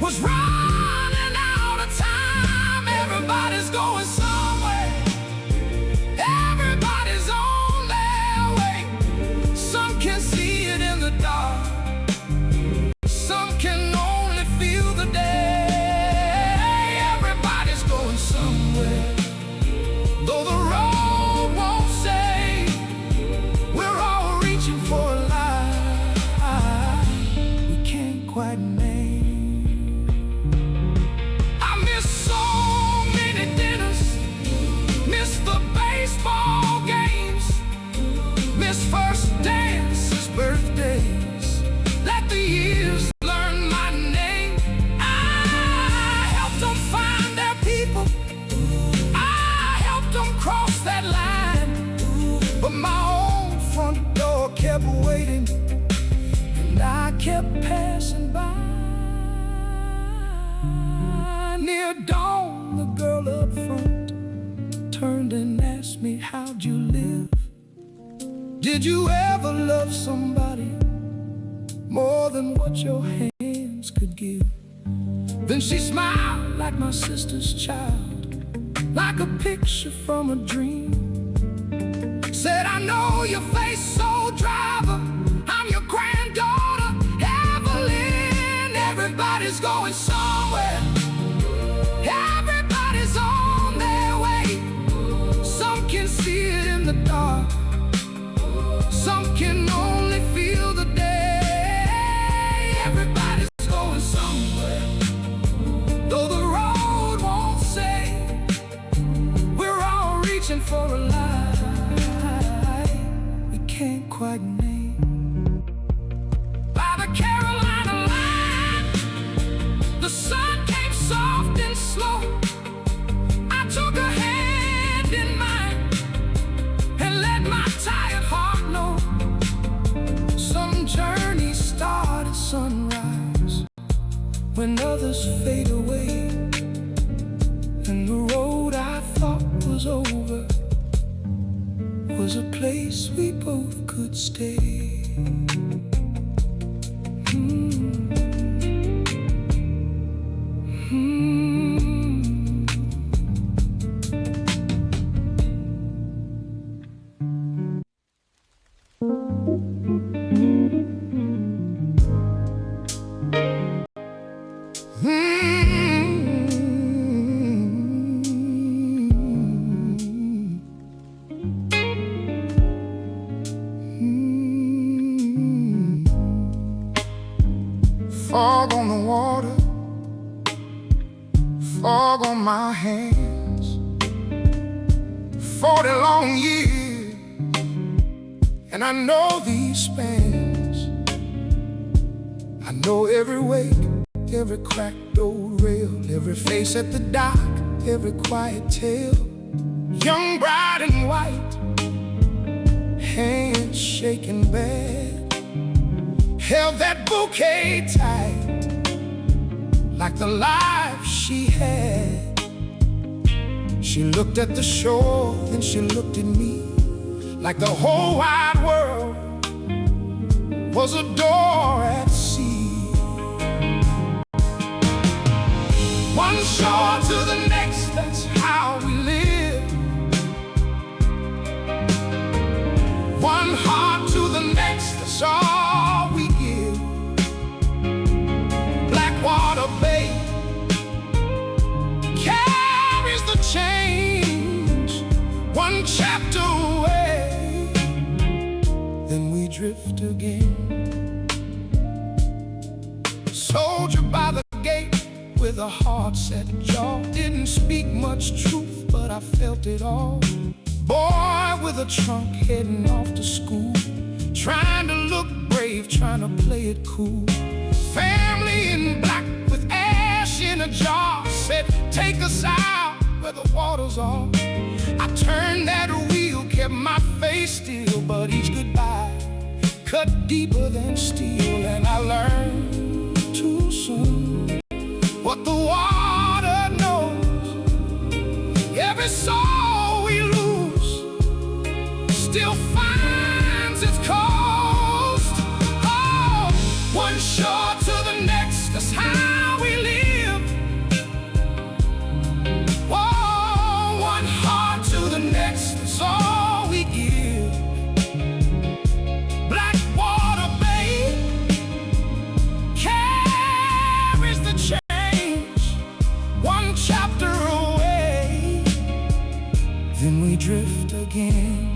was running out of time. Everybody's going somewhere, everybody's on their way. Some can see it in the dark, some can only feel the day. Everybody's going somewhere, though the road won't say. We're all reaching for a light we can't quite name. I miss so many dinners, miss the baseball games, miss first dances, birthdays. Let the years learn my name. I helped them find their people, I helped them cross that line. But my own front door kept waiting, and I kept passing by. Near dawn, the girl up front turned and asked me, how'd you live? Did you ever love somebody more than what your hands could give? Then she smiled like my sister's child, like a picture from a dream. Said, I know your face, soul driver, I'm your granddaughter, Evelyn. Everybody's going somewhere, everybody's on their way. Some can see it in the dark, some can only feel the day. Everybody's going somewhere, though the road won't say. We're all reaching for a light we can't quite name. By the Carolina line, the sun came soft and slow. I took her hand in mine, colors fade away, and the road I thought was over was a place we both could stay. Fog on the water, fog on my hands. 40 long years, and I know these spans. I know every wake, every cracked old rail, every face at the dock, every quiet tale. Young bride and white, hands shaking bad, held that bouquet tight, like the life she had. She looked at the shore, then she looked at me, like the whole wide world was a door at sea. One shore to the next, that's how we live. One heart to the next, that's all we give. Blackwater Bay carries the change, one chapter away, then we drift again. Soldier by the gate with a hard-set jaw, didn't speak much truth, but I felt it all. Boy with a trunk heading off to school, trying to look brave, trying to play it cool. Family in black with ash in a jar, said, take us out where the waters are. I turned that wheel, kept my face still, but each goodbye cut deeper than steel. And I learned too soon what the water knows. Every soul we lose still finds its coast. Oh, one shore to the next, that's how we live. Whoa, one heart to the next, that's all we give. Blackwater Bay carries the change, one chapter away, then we drift again.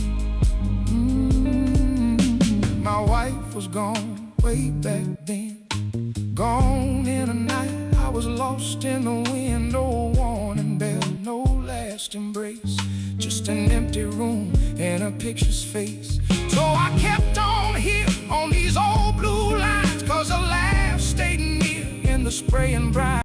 My wife was gone way back then, gone in a night. I was lost in the wind, no warning bell, no last embrace, just an empty room and a picture's face. So I kept on here on these old blue lines, 'cause her laugh stayed near in the spray and brine.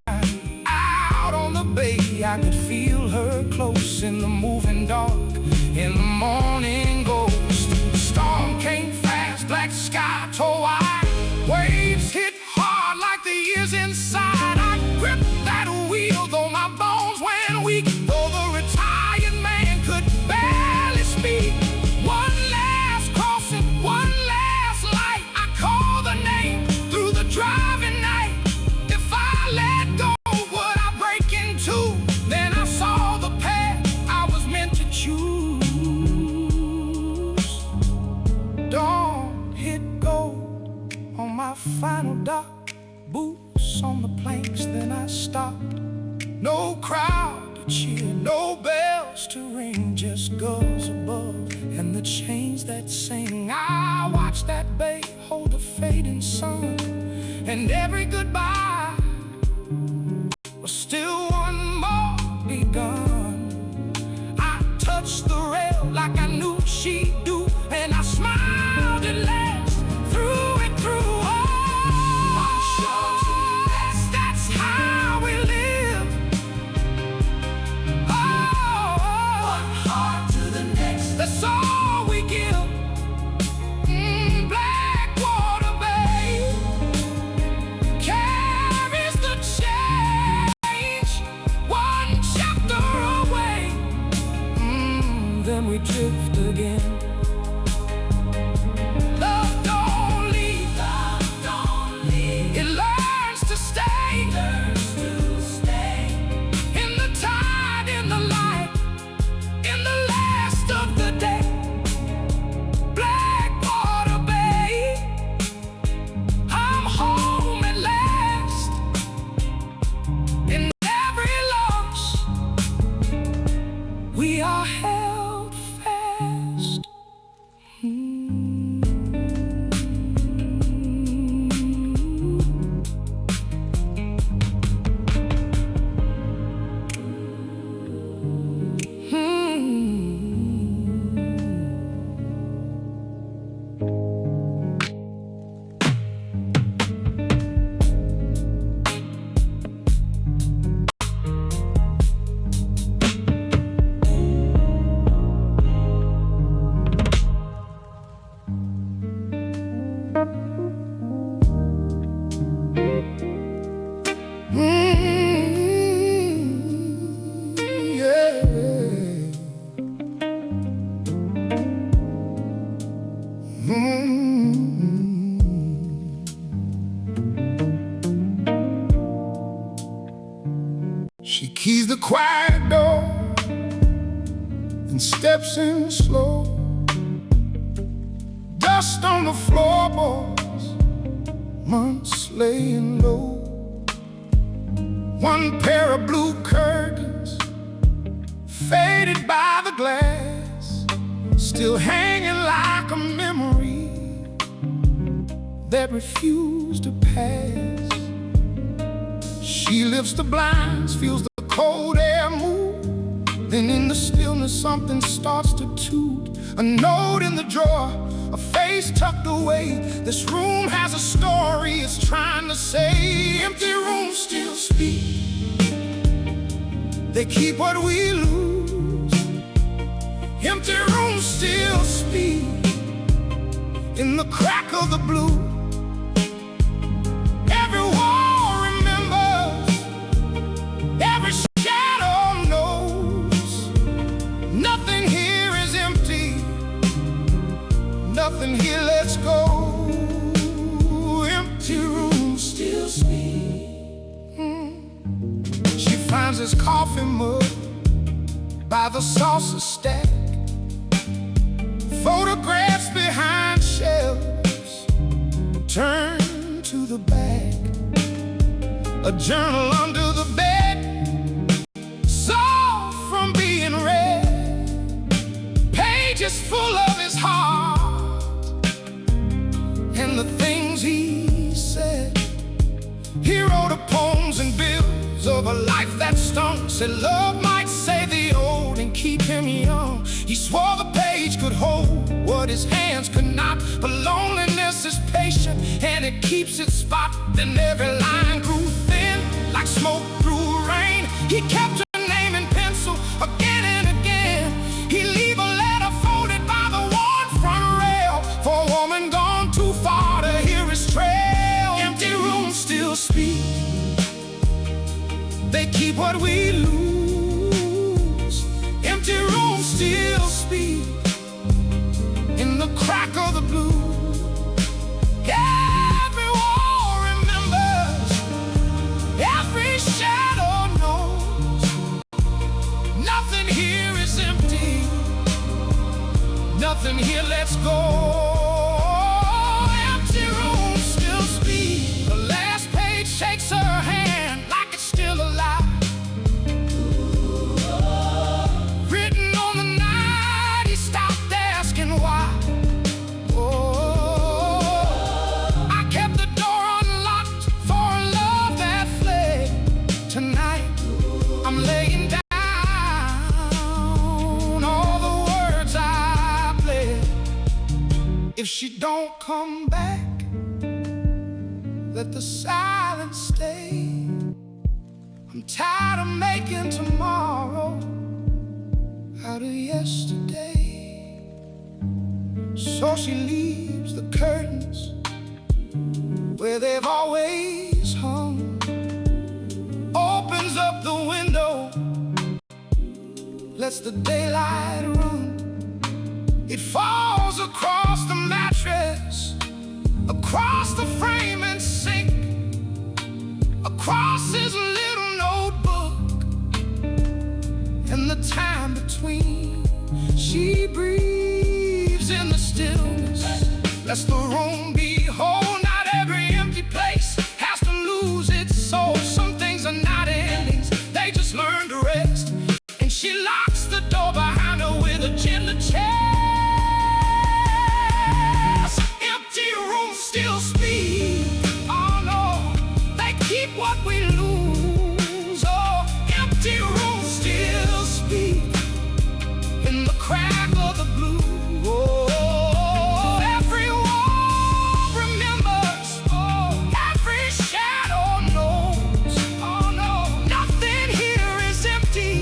Out on the bay I could feel her close in the moving dark, in the morning ghost. Storm came fast, black sky tore wide, waves hit hard like the years inside. I gripped that wheel though my bones went weak, though the retired man could barely speak. One last crossing, one last light, I called the name through the driving night. If I let go, would I break in two? Then I saw the path I was meant to choose. Dawn hit gold on my final dock, boots on the planks, then I stopped. No crowd to cheer, no bells to ring, just gulls above and the chains that sing. I watched that bay hold the fading sun, and every goodbye was still one more begun. I touched the rail like I knew she'd do, and I smiled at last through it through. That's how we live. Oh, one heart to the next, that's all we give. Blackwater Bay carries the chain. and then we drift again. Love don't leave, it learns to stay, in the tide, in the light, in the last of the day. Blackwater Bay, I'm home at last. In every loss, we are held fast. She keys the quiet door and steps in slow. Dust on the floorboards, months laying low. One pair of blue curtains, faded by the glass, still hanging like a memory that refused to pass. She lifts the blinds, feels the cold air move. Then in the stillness something starts to toot. A note in the drawer, a face tucked away. This room has a story it's trying to say. Empty rooms still speak, they keep what we lose. Empty rooms still speak in the crack of the blue. Every wall remembers, every shadow knows. Nothing here is empty, nothing here lets go. Empty rooms still speak. She finds his coffee mug by the saucer stack, photographs behind shelves, turn to the back. A journal under the bed, soft from being read. Pages full of his heart and the things he said. He wrote poems and bills of a life that stung. Said love might save the old and keep him young. He swore the page could hold what his hands could not. But loneliness is patient and it keeps its spot. Then every line grew thin like smoke through rain. He kept her name in pencil again and again. He'd leave a letter folded by the worn front rail for a woman gone too far to hear his trail. Empty rooms still speak, they keep what we lose. Empty rooms still speak in the crack of the blue. Every wall remembers, every shadow knows. Nothing here is empty, nothing here lets go. Empty rooms still speak. The last page shakes her hand like it's still alive. Written on the night he stopped asking why. I kept the door unlocked for a love that fled. Tonight I'm laying down all the words I pled. If she don't come back, let the silence stay. I'm tired of making tomorrow out of yesterday. So she leaves the curtains where they've always hung, opens up the window, lets the daylight run. He breathes in the stillness, lets the room be whole. Not every empty place has to lose its soul. Some things are not endings, they just learn to rest. And she locks the door behind her with a gentle chest. Empty rooms still speak. Oh no, they keep what we lose. Oh, empty rooms still speak in the crack of the blue. Oh, every wall remembers. Oh, every shadow knows. Oh no, nothing here is empty.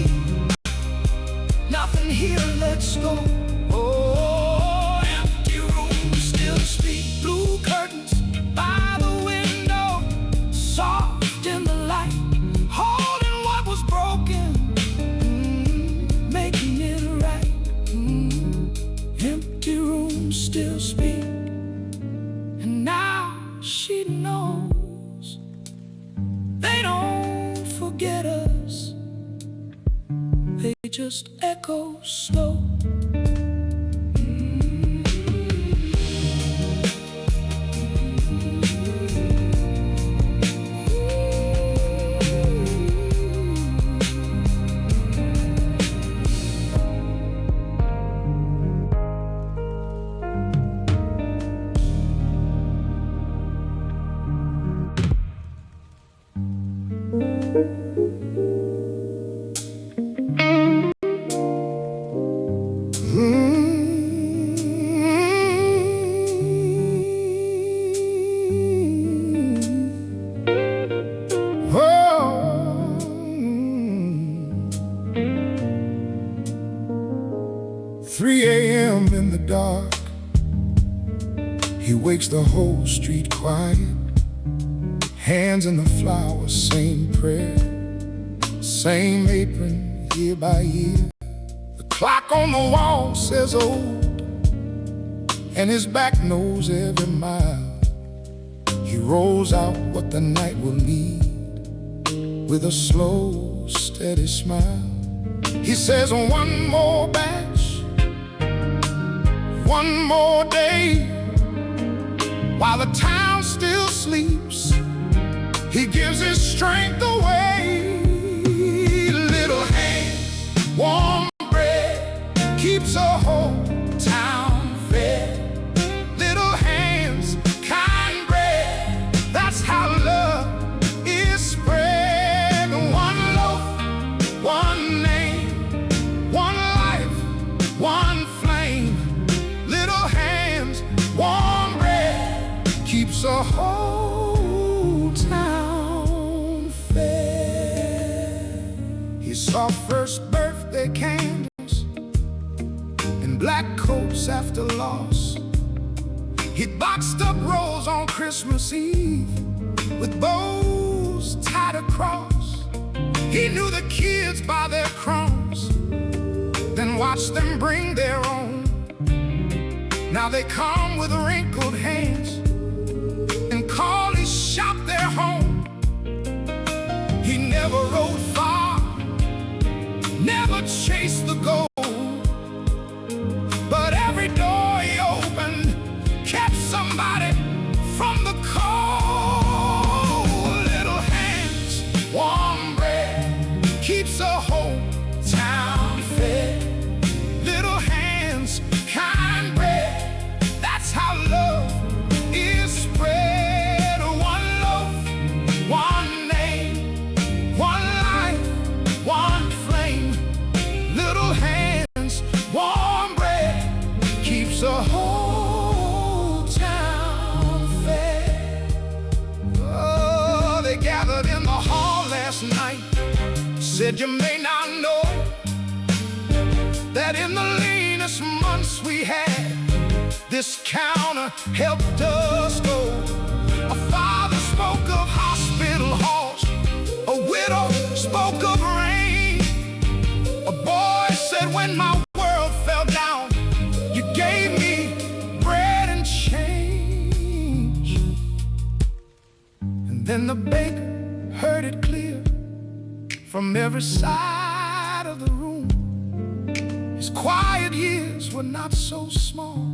Nothing here lets go. Oh, empty rooms still speak. Blue curtains by the window, soft in the light, holding what was broken, making it right. Empty rooms still speak. And now she knows they don't forget us. They just echo slow. Oh, 3 a.m. in the dark, he wakes the whole street quiet. Hands in the flowers, same prayer, same apron year by year. The clock on the wall says old, and his back knows every mile. He rolls out what the night will need with a slow, steady smile. He says, one more batch, one more day, while the town still sleeps. He gives his strength away. Little hand, warm bread, keeps a whole town fed. Little hands, kind bread, that's how love is spread. One loaf, one name, one life, one flame. Little hands, warm bread, keeps a whole town fed. He saw first birthday candles and black coats after loss. He boxed up rolls on Christmas Eve with bows tied across. He knew the kids by their crumbs, then watched them bring their own. Now they come with wrinkled hands and call his shop their home. He never rode far, never chased the gold, but every door he opened kept somebody from the cold. Little hands, warm bread, keeps a whole town fed. Little hands, kind bread, that's how love is spread. One loaf, one name, one life, one flame. Little hands, warm bread, keeps a whole town fed. Oh, they gathered in the hall last night, said, you may not know that in the leanest months we had, this counter helped us go. A father spoke of hospital halls, a widow spoke of rain. A boy said, when my world fell down, you gave me bread and change. And then the baker heard it clear from every side of the room. His quiet years were not so small.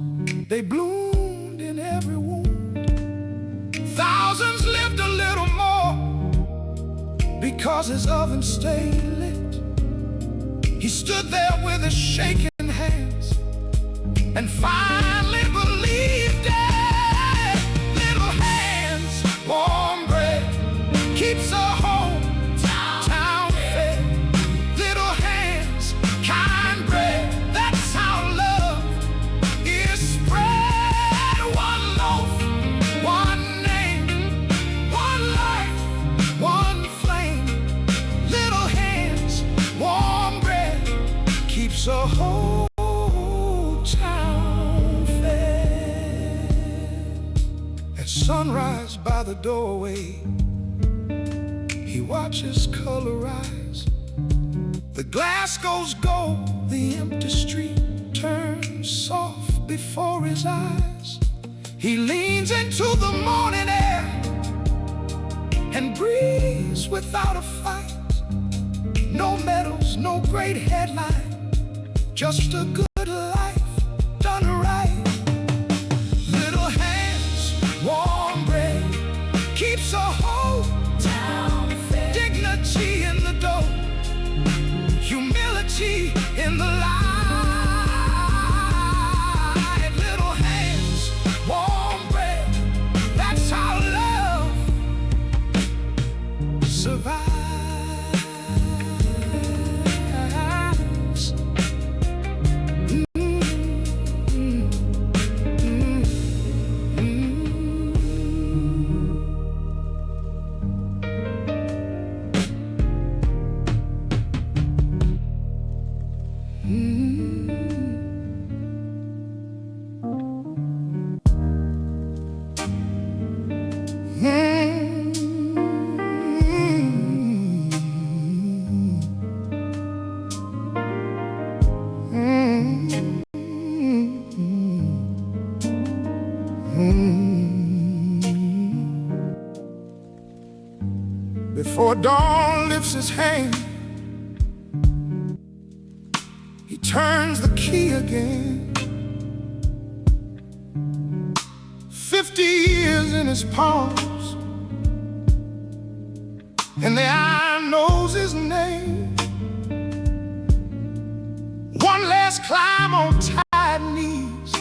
They bloomed in every wound. Thousands lived a little more because his oven stayed lit. He stood there with his shaking hands and finally believed it. Little hands, warm bread, keeps a whole town fed. Little hands, kind bread, that's how love is spread. One loaf, one name, one life, one flame. Little hands, warm bread, keeps a whole town fed. At sunrise by the doorway, he watches color rise. The glass goes gold, the empty street turns soft before his eyes. He leans into the morning air and breathes without a fight. No medals, no great headline, just a good life done right. Little hands, warm bread, keeps a whole town fed. Dignity in the dough, humility in the light. Little hands, warm bread, that's how love survives. Before dawn lifts his hand, he turns the key again. 50 years in his palms, and the iron knows his name. One last climb on tired knees,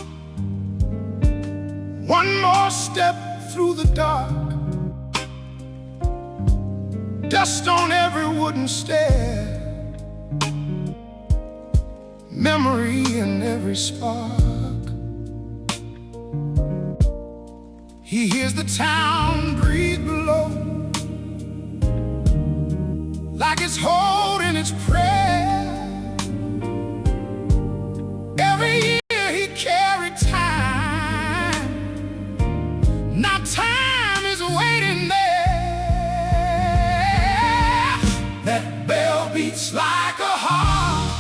one more step through the dark. Dust on every wooden stair, memory in every spark. He hears the town breathe below, like it's holding its prayer. Every year he carried time, now time is waiting there. That bell beats like a heart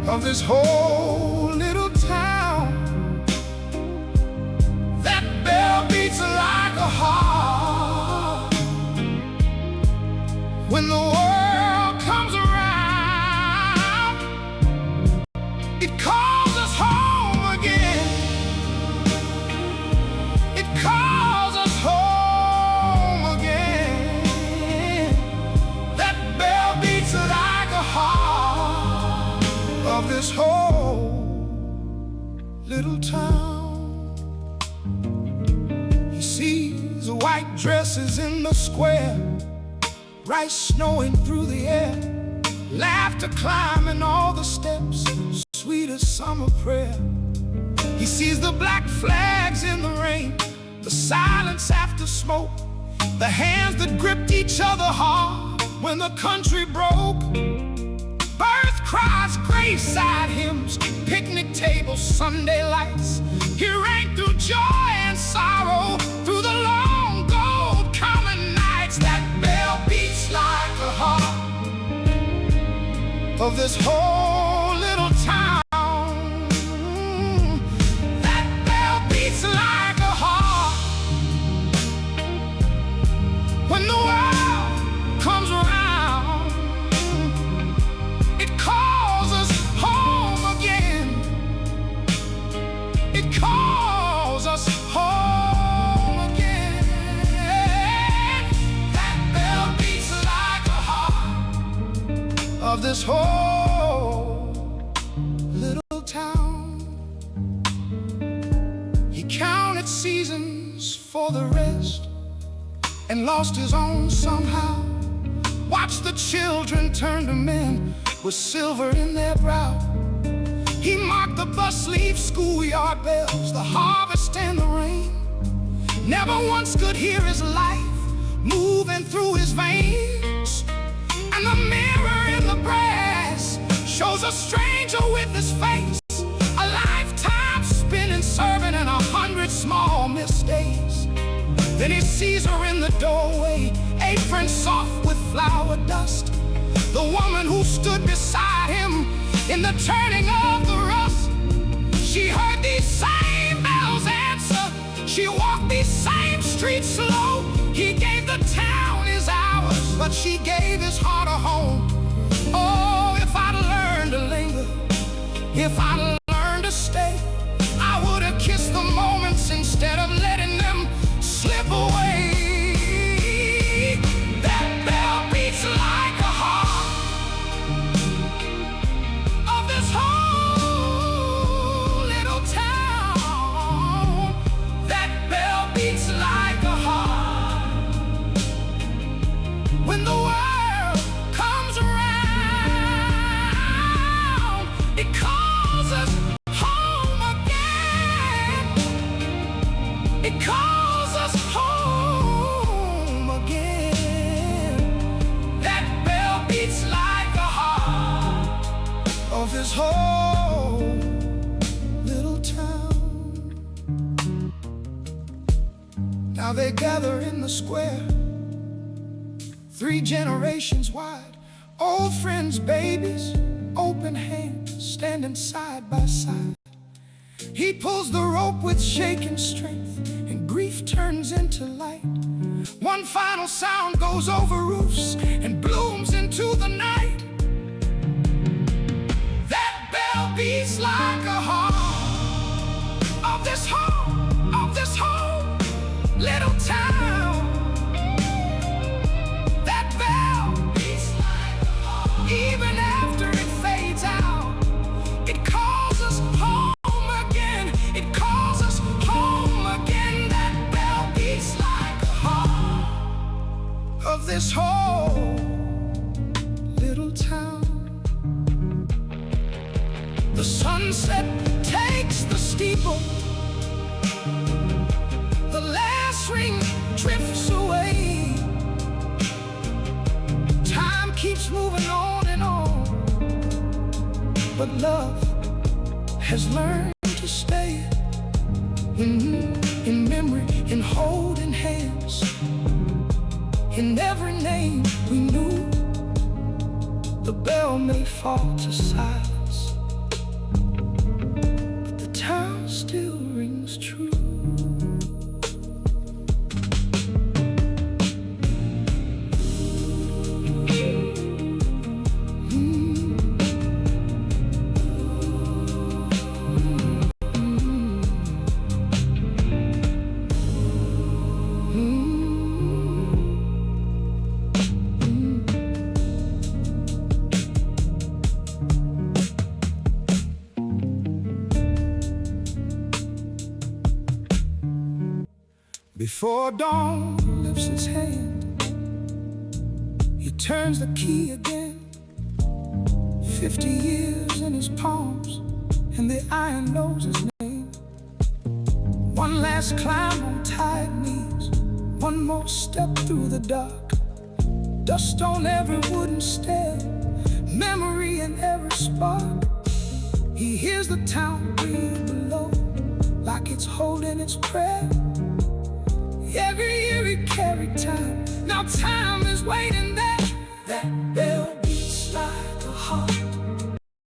of this whole little town. That bell beats like a heart when the world comes around. It calls us home again. It calls us home again. That bell beats like a heart of this whole little town. He sees the white dresses in the square, rice snowing through the air, laughter climbing all the steps, sweet as summer prayer. He sees the black flags in the rain, the silence after smoke, the hands that gripped each other hard when the country broke. Birth cries, graveside hymns, picnic tables, Sunday lights. He rang through joy and sorrow, through the long gold common nights. That bell beats like a heart of this whole little town. That bell beats like a heart when the world comes around. It calls us home. this whole little town. He counted seasons for the rest and lost his own somehow. Watched the children turn to men with silver in their brow. He marked the bus leave, schoolyard bells, the harvest and the rain. Never once could hear his life moving through his veins. And the mirror in the brass shows a stranger with his face, a lifetime spent in serving and 100 small mistakes. Then he sees her in the doorway, apron soft with flour dust, the woman who stood beside him in the turning of the rust. She heard these same bells answer, she walked these same streets slow. He gave the town his hours, but she gave his heart a home. Oh, if I'd learned to linger, if I'd learned to stay, I would have kissed the moments instead of letting them slip away. That bell beats like a heart of this whole little town. That bell beats like a heart. When the world comes around, it calls us home again. It calls us home again. That bell beats like a heart of this whole little town. Now they gather in the square, 3 generations wide, old friends, babies, open hands, standing side by side. He pulls the rope with shaking strength, and grief turns into light. One final sound goes over roofs and blooms into the night. That bell beats like a heart of this whole little town. That bell beats like a heart. Even after it fades out, it calls us home again. It calls us home again. That bell beats like a heart of this whole little town. The sunset takes the steeple, the last ring drifts away. Time keeps moving on and on, but love has learned to stay. In memory, in holding hands, in every name we knew. The bell may fall to silence, but the town still rings true. Before dawn lifts its hand, he turns the key again. 50 years in his palms, and the iron knows his name. One last climb on tired knees, one more step through the dark. Dust on every wooden stair, memory in every spark. He hears the town breathe below, like it's holding its prayer. Every year he carried time, now time is waiting there. That bell